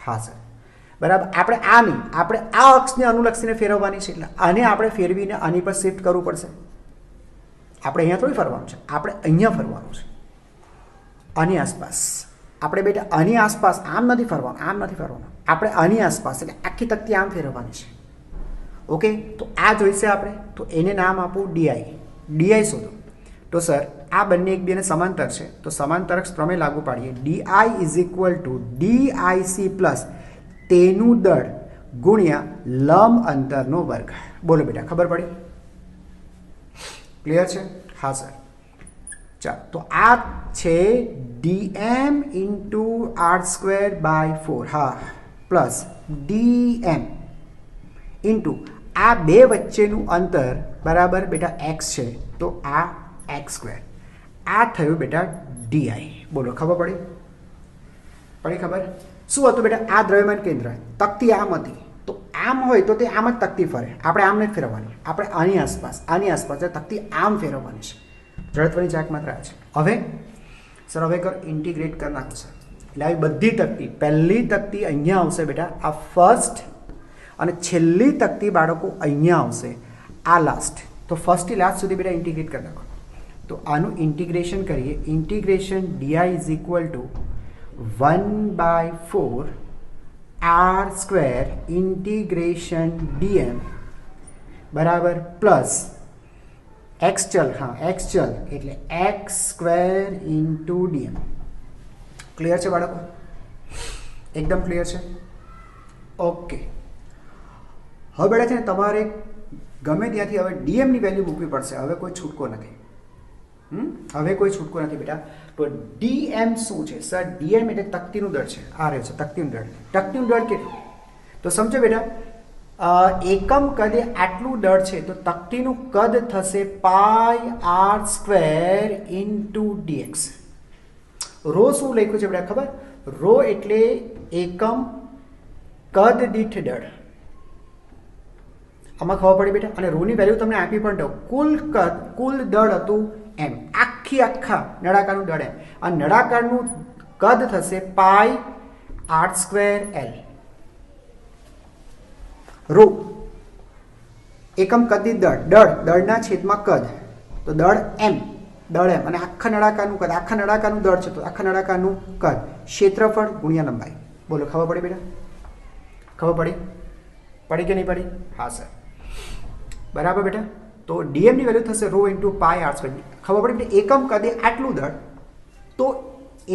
હા સર. બરાબર. આપણે આ અક્ષને અનુલક્ષીને ફેરવવાની છે, એટલે આને આપણે ફેરવીને આની પર શિફ્ટ કરવું પડશે. આપણે અહીંયા થોડી ફરવાનું છે, આપણે અહીંયા ફરવાનું છે, આની આસપાસ. આપણે બેટા આની આસપાસ, આમ નથી ફરવાનું, આપણે આની આસપાસ, એટલે આખી તકતી આમ ફેરવવાની છે. ઓકે, તો આ જોઈશે આપણે, તો એને નામ આપું di. શોધો. તો સર આ બંને એકબીજાને સમાંતર છે, તો સમાંતરક્ષ પ્રમેય લાગુ પાડીએ. di = dic + તેનું દળ ગુણ્યા લંબ અંતરનો વર્ગ. બોલો બેટા, ખબર પડી? ક્લિયર છે? હા સર. ચાલો, તો આ છે dm × r²/4. હા, પ્લસ dm * આ બે વચ્ચેનું અંતર, બરાબર બેટા x છે, તો આ x². આ થયું બેટા di. બોલો, ખબર પડી? પડી ખબર? શું હતું બેટા? આ દ્રવ્યમાન કેન્દ્ર, તકતી આમ હતી, તો આમ હોય તો તે આમ જ તકતી ફરે. આપણે આમ નથી ફેરવવાની, આપણે આની આસપાસ તકતી આમ ફેરવવાની છે. જડત્વની ચાક માત્ર આ છે. હવે સર હવે કર ઇન્ટિગ્રેટ કરી નાખો સર. એટલે આવી બધી તકતી, પહેલી તકતી અહીંયા આવશે બેટા, આ ફર્સ્ટ, અને છેલ્લી તકતી બાળકો અહીંયા આવશે, આ લાસ્ટ. તો ફર્સ્ટથી લાસ્ટ સુધી બેટા ઇન્ટિગ્રેટ કરી નાખો. તો આનું ઇન્ટિગ્રેશન કરીએ. Integration d is equal to 1/4 r square integration dm બરાબર પ્લસ એક્સ ચલ, હા એક્સ ચલ એટલે x square into dm. Clear છે બાળકો? એકદમ ક્લિયર છે? ઓકે. હવે બેટા છે ને તમારે ગમે ત્યાંથી હવે ડીએમની વેલ્યુ મૂકવી પડશે. હવે કોઈ છૂટકો નથી. હવે કોઈ છૂટકો નથી બેટા. તો ડીએમ શું છે સર? ડીએમ એટલે તકતીનું દળ છે. આ રહ્યો છે તકતીનું દળ. તકતીનું દળ કેટલું? તો સમજો બેટા, એકમ કદે આટલું દળ છે, તો તકતીનું કદ થશે pi R square into DX. Rho શું લખ્યું છે બેટા ખબર? રો એટલે એકમ કદ દીઠ દળ. આમાં ખબર પડી બેટા? અને રોની વેલ્યુ તમને આપી પણ દો. કુલ દળ હતું એમ, આખા નળાકારનું દળ એમ. આ નળાકારનું કદ થશે pi R square L. Row એકમ કદી દળના છેદમાં કદ, તો દળ એમ અને આખા નળાકારનું કદ, આખા નળાકારનું દળ છે તો આખા નળાકારનું કદ, ક્ષેત્રફળ ગુણ્યા લંબાઈ. બોલો ખબર પડી બેટા? ખબર પડી કે નહીં પડી? હા સર. બરાબર બેટા? તો ડીએમની વેલ્યુ થશે rho into pi R square. ખબર પડી બેટા? એકમ કદે આટલું દળ, તો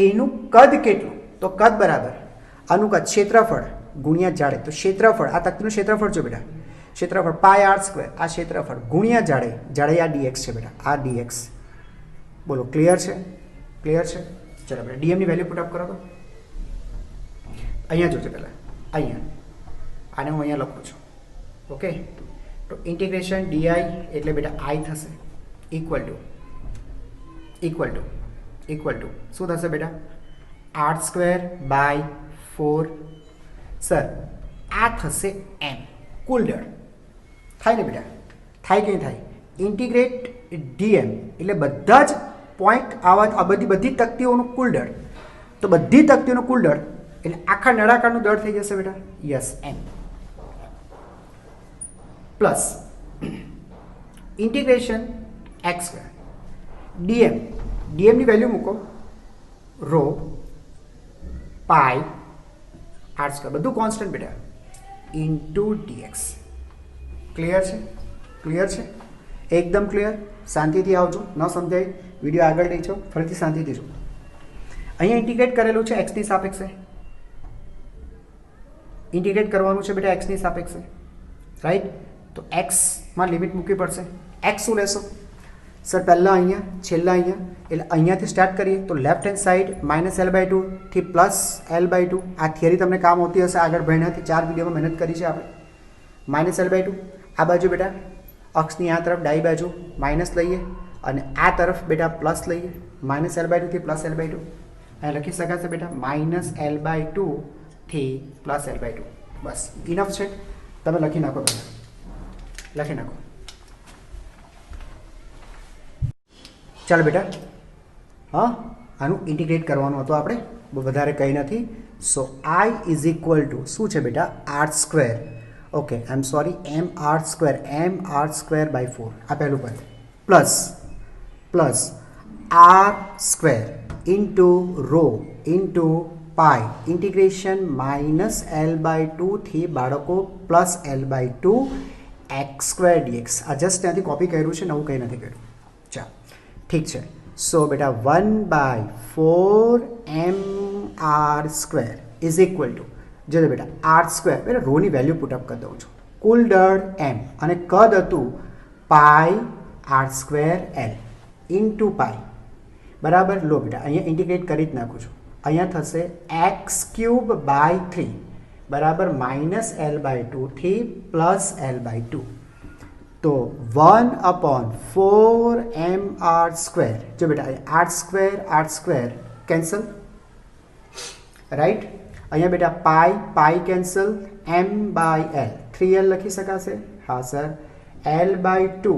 એનું કદ કેટલું? તો કદ બરાબર આનું કદ ક્ષેત્રફળ ગુણ્યા જાડે. તો ક્ષેત્રફળ, આ તકતીનું ક્ષેત્રફળ છે બેટા, ક્ષેત્રફળ પાઈ આર સ્ક્વેર, આ ક્ષેત્રફળ ગુણ્યા જાડે આ ડીએક્સ છે બેટા, આ ડીએક્સ. બોલો ક્લિયર છે? ક્લિયર છે? ચાલો બેટા ડીએમની વેલ્યુ પુટ અપ કરો. તો અહીંયા જોજો પહેલાં, અહીંયા આને હું અહીંયા લખું છું. ઓકે. તો ઇન્ટિગ્રેશન ડીઆઈ એટલે બેટા આઈ થશે ઇક્વલ ટુ શું થશે બેટા? R square by 4. સર આ થશે એમ, કુલ દળ. થાય ને બેટા? થાય કે નહીં થાય? ઇન્ટિગ્રેટ ડીએમ એટલે બધા જ પોઈન્ટ આ બધી તકતીઓનું કુલ દળ. તો બધી તકતીઓનું કુલ દળ એટલે આખા નળાકારનું દળ થઈ જશે બેટા. Yes, M plus integration X square ડીએમની વેલ્યુ મૂકો, રો પાઈ આર સ્ક્વેર, બધું કોન્સ્ટન્ટ બેટા, ઇન્ટુ ડીએક્સ. ક્લિયર છે? ક્લિયર છે? એકદમ ક્લિયર. શાંતિથી આવજો. ન સમજાય વિડીયો આગળ લઈ જાઓ, ફરીથી શાંતિથી જો. અહીંયા ઇન્ટિગ્રેટ કરેલું છે એક્સની સાપેક્ષે. ઇન્ટિગ્રેટ કરવાનું છે બેટા એક્સની સાપેક્ષે, રાઈટ? તો એક્સમાં લિમિટ મૂકવી પડશે. એક્સ શું લેશો સર? પહેલાં અહીંયા, છેલ્લા અહીંયા, એટલે અહીંયાથી સ્ટાર્ટ કરીએ તો લેફ્ટ હેન્ડ સાઈડ -L/2 થી +L/2. આ થિયરી તમને કામ આવતી હશે, આગળ ભણ્યાથી 4 વિડીયોમાં મહેનત કરી છે આપણે. -L/2 આ બાજુ બેટા અક્ષની આ તરફ ડાબી બાજુ માઇનસ લઈએ, અને આ તરફ બેટા પ્લસ લઈએ. -L/2 થી +L/2 અહીં લખી શકાશે બેટા, -L/2 થી +L/2. બસ ઇનફ છે. તમે લખી નાખો બેટા, લખી નાખો. ચાલો બેટા, હા આનું ઇન્ટિગ્રેટ કરવાનું હતું આપણે, બહુ વધારે કંઈ નથી. So I is equal to શું છે બેટા? R square. Okay, I am sorry, mr square by 4. આ પહેલું પદ plus r square into rho into pi integration -L/2 થી બાળકો +L/2 એક્સ સ્ક્વેર ડીએક્સ. આ જસ્ટ ત્યાંથી કોપી કર્યું છે, નવું કંઈ નથી કર્યું. ચાલો ઠીક છે. સો બેટા 1/4 mr square is equal two, જો બેટા આર સ્ક્વેર, બેટા રોની વેલ્યુ પુટઅપ કરી દઉં છું. કુલ દળ એમ અને કદ હતું pi R square L into pi. બરાબર? લો બેટા અહીંયા ઇન્ટિગ્રેટ કરી જ નાખું છું. અહીંયા થશે x³/3 બરાબર -L/2 થી +L/2. તો 1/4 mr સ્ક્વેર. જો બેટા આર સ્ક્વેર કેન્સલ, રાઈટ. અહીંયા બેટા pi pi cancel, m by L 3l લખી શકાશે? હા સર. l બાય 2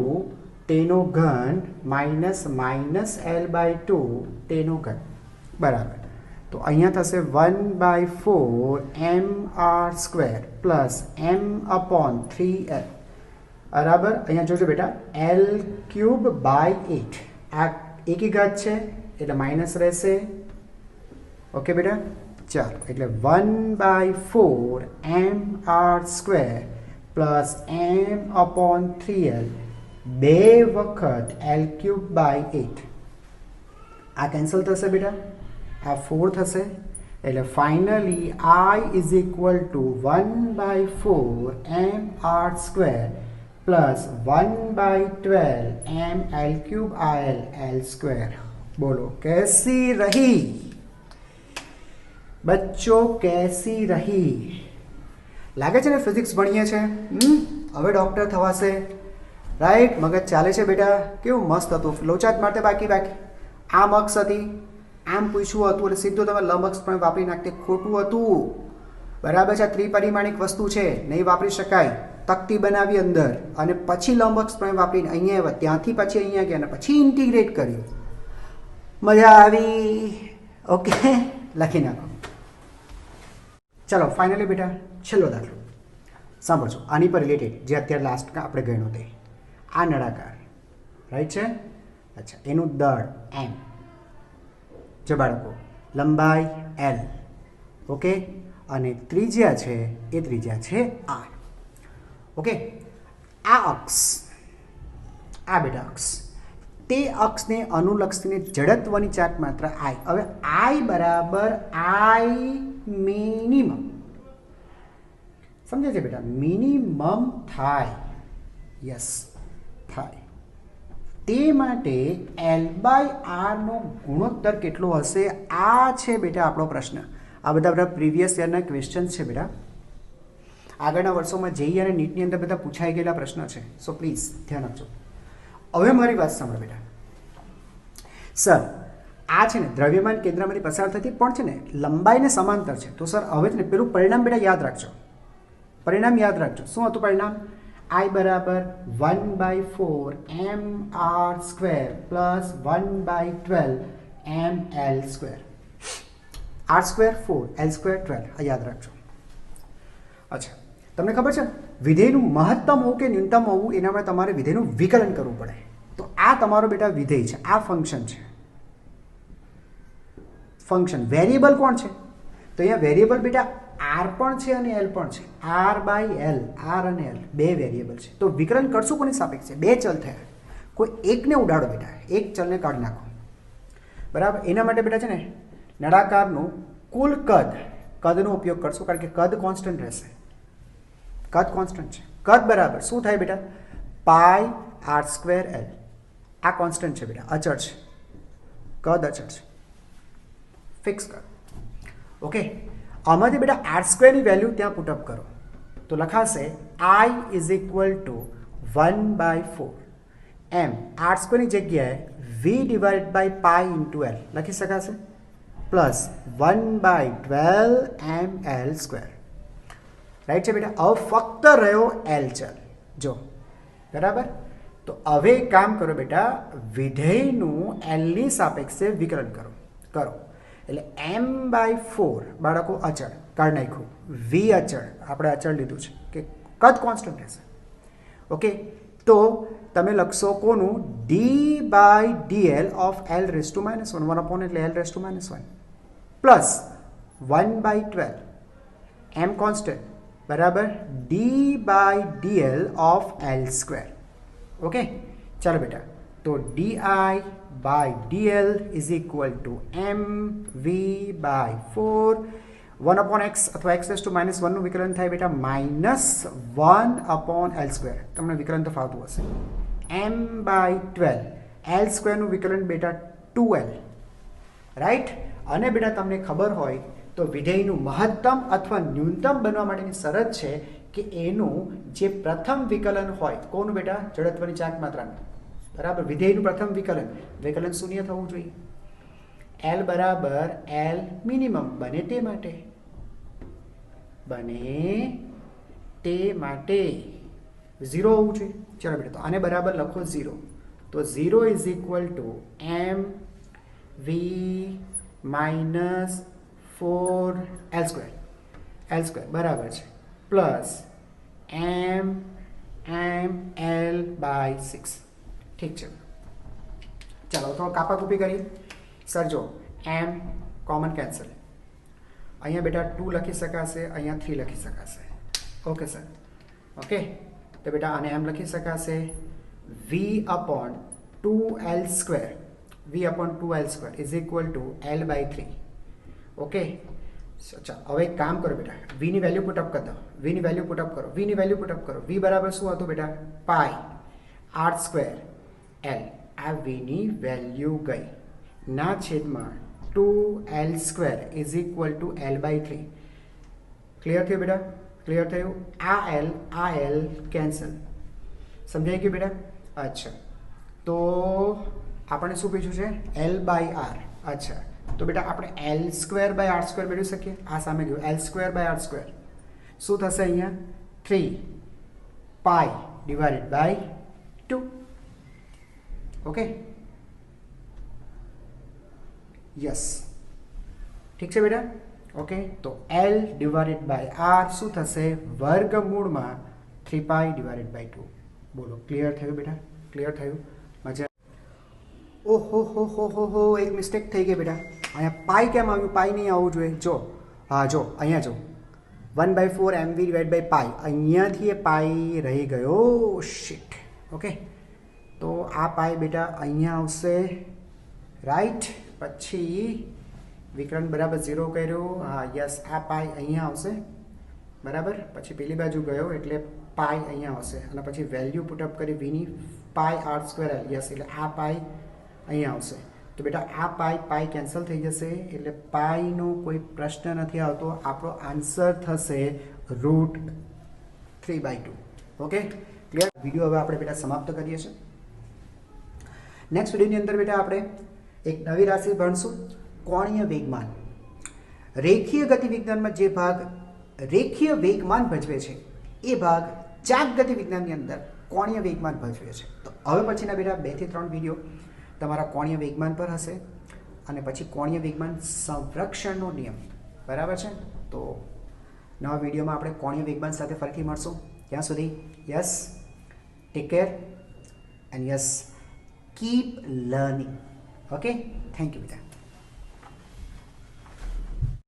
તેનો ઘન માઇનસ માઇનસ l બાય 2 તેનો ઘન, બરાબર. તો અહીંયા થશે 1/4 mr² plus m upon 3l, બરાબર. અહીંયા જોજો બેટા l³ બાય 8, આ એકી ઘાત છે એટલે માઇનસ રહેશે. ઓકે બેટા, ચાલો. એટલે 1/4 mr² plus m upon 3l, 2 વખત l³ બાય 8, આ કેન્સલ થશે બેટા, આ 4 થશે. એટલે finally I is equal to 1/4 mr² plus 1/12 ml³ l². બોલો कैसी रही बच्चों, कैसी रही? લાગે છે ને ફિઝિક્સ ભણીએ છે, હવે ડૉક્ટર થવાશે, રાઈટ. મગજ ચાલે છે બેટા, કેવું મસ્ત હતું. લોચાત માટે બાકી બાકી આમ અક્ષ હતી, આમ પૂછવું હતું એટલે સીધું તમે લંબઅક્ષ પણ વાપરી નાખતે, ખોટું હતું, બરાબર છે. ત્રિપરિમાણિક વસ્તુ છે, નહીં વાપરી શકાય. તકતી બનાવી અંદર અને પછી લંબઅક્ષ પણ વાપરીને અહીંયા આવ્યા, ત્યાંથી પછી અહીંયા ગયા અને પછી ઇન્ટિગ્રેટ કર્યું. મજા આવી? ઓકે, લખી નાખો. ચલો ફાઇનલી બેટા છેલ્લો દાખલો સાંભળજો, આની પર રિલેટેડ જે અત્યારે લાસ્ટ આપણે ગણ્યો તે. આ નળાકાર, રાઈટ છે? અચ્છા, એનું દળ m, જો બાળકો લંબાઈ l, ઓકે, અને ત્રિજ્યા છે એ ત્રિજ્યા છે r. ઓકે, આ અક્ષ, આ બેટા અક્ષ, તે અક્ષને અનુલક્ષીને જડત્વની ચાક માત્ર I. હવે I બરાબર I મિનિમમ, સમજે છે બેટા? મિનિમમ થાય, યસ થાય. તે માટે l/r નો ગુણોત્તર કેટલો હશે? આ છે બેટા આપણો પ્રશ્ન. આ બધા પ્રીવિયસ યરના ક્વેશ્ચન્સ છે બેટા, આગળના વર્ષોમાં જેઈ અને નીટની અંદર બધા પૂછાઈ ગયેલા પ્રશ્ન છે. સો પ્લીઝ ધ્યાન આપજો. હવે મારી વાત સાંભળો બેટા. સર આ છે ને દ્રવ્યમાન કેન્દ્રમાંથી પસાર થતી પણ છે ને લંબાઈને સમાંતર છે, તો સર હવે છે ને પેલું પરિણામ બેટા યાદ રાખજો. પરિણામ યાદ રાખજો. શું હતું પરિણામ? I બરાબર 1/4 mr² plus 1/12 ml². r² 4, l² 12, આ યાદ રાખજો. અચ્છા, તમને ખબર છે વિધેયનું મહત્તમ હોવું કે ન્યૂનતમ હોવું એના માટે તમારે વિધેયનું વિકલન કરવું પડે. તો આ તમારો બેટા વિધેય છે, આ ફંક્શન છે. ફંક્શન વેરિયેબલ કોણ છે? તો અહીંયા વેરિયેબલ બેટા r પણ છે અને l પણ છે. r/l, r અને l બે વેરિયેબલ છે. તો વિકલન કરશું કોની સાપેક્ષે? બે ચલ થયા, કોઈ એકને ઉડાડો બેટા, એક ચલને કાઢી નાખો, બરાબર. એના માટે બેટા છે ને નળાકારનું કુલ કદનો ઉપયોગ કરશો, કારણ કે કદ કોન્સ્ટન્ટ રહેશે. કદ કોન્સ્ટન્ટ છે. કદ બરાબર શું થાય બેટા? πr²l. આ કોન્સ્ટન્ટ છે બેટા, અચળ છે. કદ અચળ છે, ફિક્સ કદ. ઓકે, આમાંથી બેટા r² ની વેલ્યુ ત્યાં પુટઅપ કરો તો લખાશે I is equal to 1/4 m, r² ની જગ્યાએ v divide by pi into l લખી શકાશે, પ્લસ 1/12 ml². રાઈટ છે બેટા? હવે ફક્ત રહ્યો l ચલ, જો બરાબર. તો હવે એક કામ કરો બેટા, વિધેયનું l ની સાપેક્ષે વિકલન કરો. એટલે m/4 બાળકો અચળ કાઢી નાખ્યું, v અચળ આપણે અચળ લીધું છે કે કદ કોન્સ્ટન્ટ રહેશે. ઓકે, તો તમે લખશો કોનું? d/dl ઓફ l⁻⁻1, 1 એટલે l⁻⁻1 પ્લસ 1/12 m કોન્સ્ટન્ટ બરાબર d/dl ઓફ l². ઓકે, ચાલો બેટા, તો di/dl is equal two mv/4 1/x અથવા x⁻⁻1 નું વિકલન થાય બેટા -1/l². તમને વિકલન તો ફાવતું હશે. m/12 l² નું વિકલન બેટા 2l, રાઈટ. અને બેટા તમને ખબર હોય તો વિધેયનું મહત્તમ અથવા ન્યૂનતમ બનવા માટેની શરત છે કે એનું જે પ્રથમ વિકલન હોય, કોનું બેટા? જડત્વની ચાક માત્રાનું, બરાબર. વિધેયનું પ્રથમ વિકલન શૂન્ય થવું જોઈએ. એલ બરાબર એલ મિનિમમ બને તે માટે ઝીરો હોવું જોઈએ. ચાલો બેટા તો આને બરાબર લખો ઝીરો. તો zero is equal to m v minus 4 l square બરાબર છે પ્લસ એમ એલ બાય 6. ઠીક છે, ચાલો થોડો કાપાકૂપી કરીએ. સર જો એમ કોમન કેન્સલ, અહીંયા બેટા 2 લખી શકાશે, અહીંયા 3 લખી શકાશે. Okay sir, okay. તો બેટા આને એમ લખી શકાશે v upon 2l square is equal to l by 3. Okay, ચાલો હવે એક કામ કરો બેટા, વીની વેલ્યુ પુટઅપ કરી દો. વીની વેલ્યુ પુટઅપ કરો. વી બરાબર શું હતું બેટા? Pi R square l. આ વીની વેલ્યુ ગઈ ના છેદમાં 2l square is equal to l by 3. Clear થયું બેટા? ક્લિયર થયું? આ એલ કેન્સલ. સમજાઈ ગયું બેટા? અચ્છા, તો આપણે શું પૂછ્યું છે? L by r. અચ્છા, તો બેટા આપણે l square by r square મેળવી શકીએ. આ સામે ગયું l square by r square. શું થશે અહીંયા? 3 pi divided by 2. Okay, yes, ઠીક છે બેટા. ઓકે, તો એલ ડિવાઇડેડ બાય આર શું થશે? વર્ગમૂળમાં 3 પાઈ ડિવાઇડેડ બાય 2. બોલો, ક્લિયર થયું બેટા? ક્લિયર થયું? મજા? ઓહો, એક મિસ્ટેક થઈ ગઈ બેટા. અહીંયા પાઈ કેમ આવ્યું? પાઈ નહીં આવવું જોઈએ. જો, હા જો, અહીંયા જો 1/4 mv ડિવાઇડ બાય પાઈ, અહીંયાથી એ પાઈ રહી ગયો. શિટ. ઓકે, તો આ પાઈ બેટા અહીંયા આવશે, રાઈટ. પછી વિકરણ બરાબર 0 કર્યું. હા યસ, આ પાઈ અહીંયા આવશે બરાબર. પછી પેલી બાજુ ગયો એટલે પાઈ અહીંયા આવશે અને પછી વેલ્યુ પુટઅપ કરી વીની પાઈ આર સ્ક્વેર એલ. યસ, એટલે આ પાઈ અહીંયા આવશે. તો બેટા આ પાઈ કેન્સલ થઈ જશે એટલે પાઈનો કોઈ પ્રશ્ન નથી આવતો. આપણો આન્સર થશે √3/2. Okay, clear? વિડીયો હવે આપણે બેટા સમાપ્ત કરીએ છીએ. નેક્સ્ટ વિડીયોની અંદર બેટા આપણે એક નવી રાશિ ભણશું, કોણીય વેગમાન. રેખીય ગતિ વિજ્ઞાનમાં જે ભાગ રેખીય વેગમાન ભજવે છે એ ભાગ ચાક ગતિ વિજ્ઞાનની અંદર કોણીય વેગમાન ભજવે છે. તો હવે પછીના બેટા 2 થી 3 વિડીયો તમારા કોણીય વેગમાન પર હશે અને પછી કોણીય વેગમાન સંરક્ષણનો નિયમ. બરાબર છે? તો નવા વિડીયોમાં આપણે કોણીય વેગમાન સાથે ફરીથી મળશું. ત્યાં સુધી yes, take care and yes, keep learning. Okay, thank you બેટા.